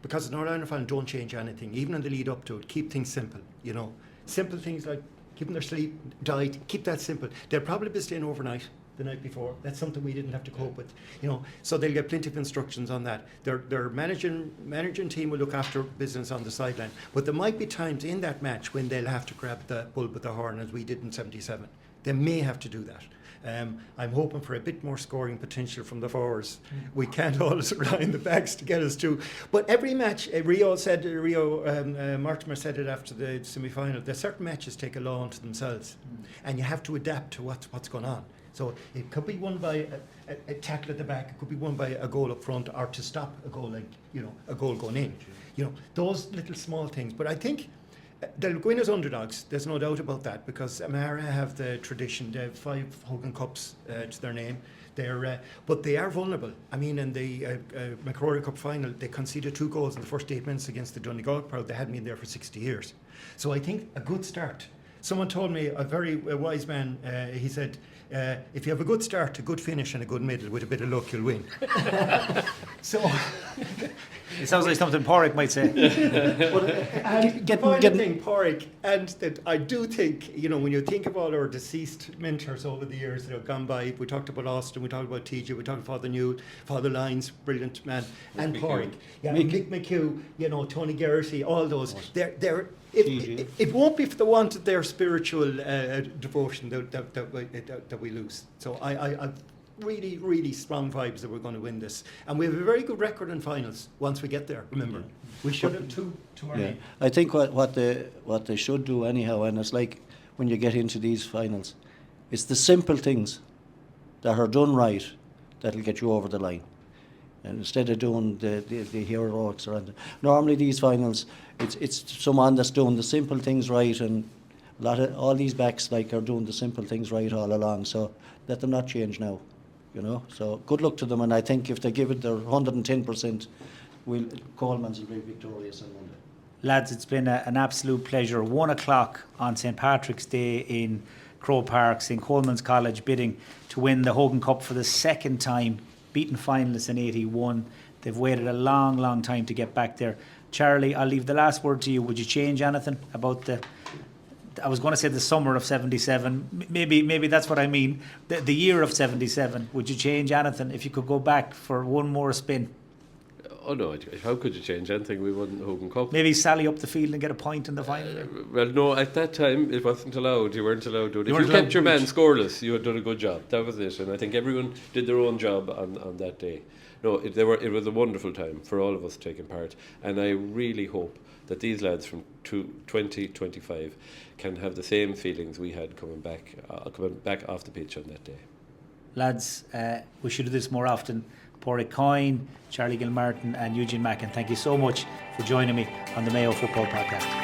because an All-Ireland final don't change anything, even in the lead up to it. Keep things simple, you know. Simple things like keeping their sleep, diet, keep that simple. They'll probably be staying overnight the night before. That's something we didn't have to cope with, you know. So they'll get plenty of instructions on that. Their managing team will look after business on the sideline. But there might be times in that match when they'll have to grab the bull by the horn, as we did in 77. They may have to do that. I'm hoping for a bit more scoring potential from the forwards. We can't always rely on the backs to get us to. But every match, Mortimer said it after the semi-final, that certain matches take a law unto themselves, and you have to adapt to what's going on. So it could be won by a tackle at the back, it could be won by a goal up front, or to stop a goal, like, you know, a goal going in. You know, those little small things. But I think they'll go in as underdogs, there's no doubt about that, because Amara have the tradition, they have 5 Hogan Cups to their name. But they are vulnerable. I mean, in the Croke Cup Final, they conceded 2 goals in the first 8 minutes against the Donegal crowd. They hadn't been there for 60 years. So I think a good start. Someone told me, a very wise man, he said, if you have a good start, a good finish and a good middle, with a bit of luck, you'll win. So... It sounds like something Padraic might say. Padraic, and that I do think, you know, when you think of all our deceased mentors over the years that have gone by, we talked about Austin, we talked about TJ, we talked about Father Newell, Father Lyons, brilliant man, and Padraic, Mick McHugh, you know, Tony Geraghty, all those. It won't be for the want of their spiritual devotion that we lose. So I've really, really strong vibes that we're going to win this. And we have a very good record in finals once we get there, remember. We should have 2 to our name. I think what they should do anyhow, and it's like when you get into these finals, It's the simple things that are done right that'll get you over the line. And instead of doing the heroics around, normally these finals, it's someone that's doing the simple things right, and all these backs like are doing the simple things right all along. So let them not change now, you know. So good luck to them, and I think if they give it their 110%, Coleman's will be victorious on Monday. Lads, it's been an absolute pleasure. 1 o'clock on St Patrick's Day in Croke Park, St Colman's College bidding to win the Hogan Cup for the second time, beaten finalists in 81. They've waited a long, long time to get back there. Charlie, I'll leave the last word to you. Would you change anything about I was going to say the summer of 77, maybe that's what I mean, the year of 77. Would you change anything if you could go back for one more spin? Oh no, how could you change anything? We won the Hogan Cup. Maybe sally up the field and get a point in the final? Well, no, at that time it wasn't allowed. You weren't allowed to do it. If you kept your man scoreless, you had done a good job. That was it. And I think everyone did their own job on that day. No, it was a wonderful time for all of us taking part. And I really hope that these lads from 2025 can have the same feelings we had coming back off the pitch on that day. Lads, we should do this more often. Padraic Coyne, Charlie Gilmartin and Eugene Macken, thank you so much for joining me on the Mayo Football Podcast.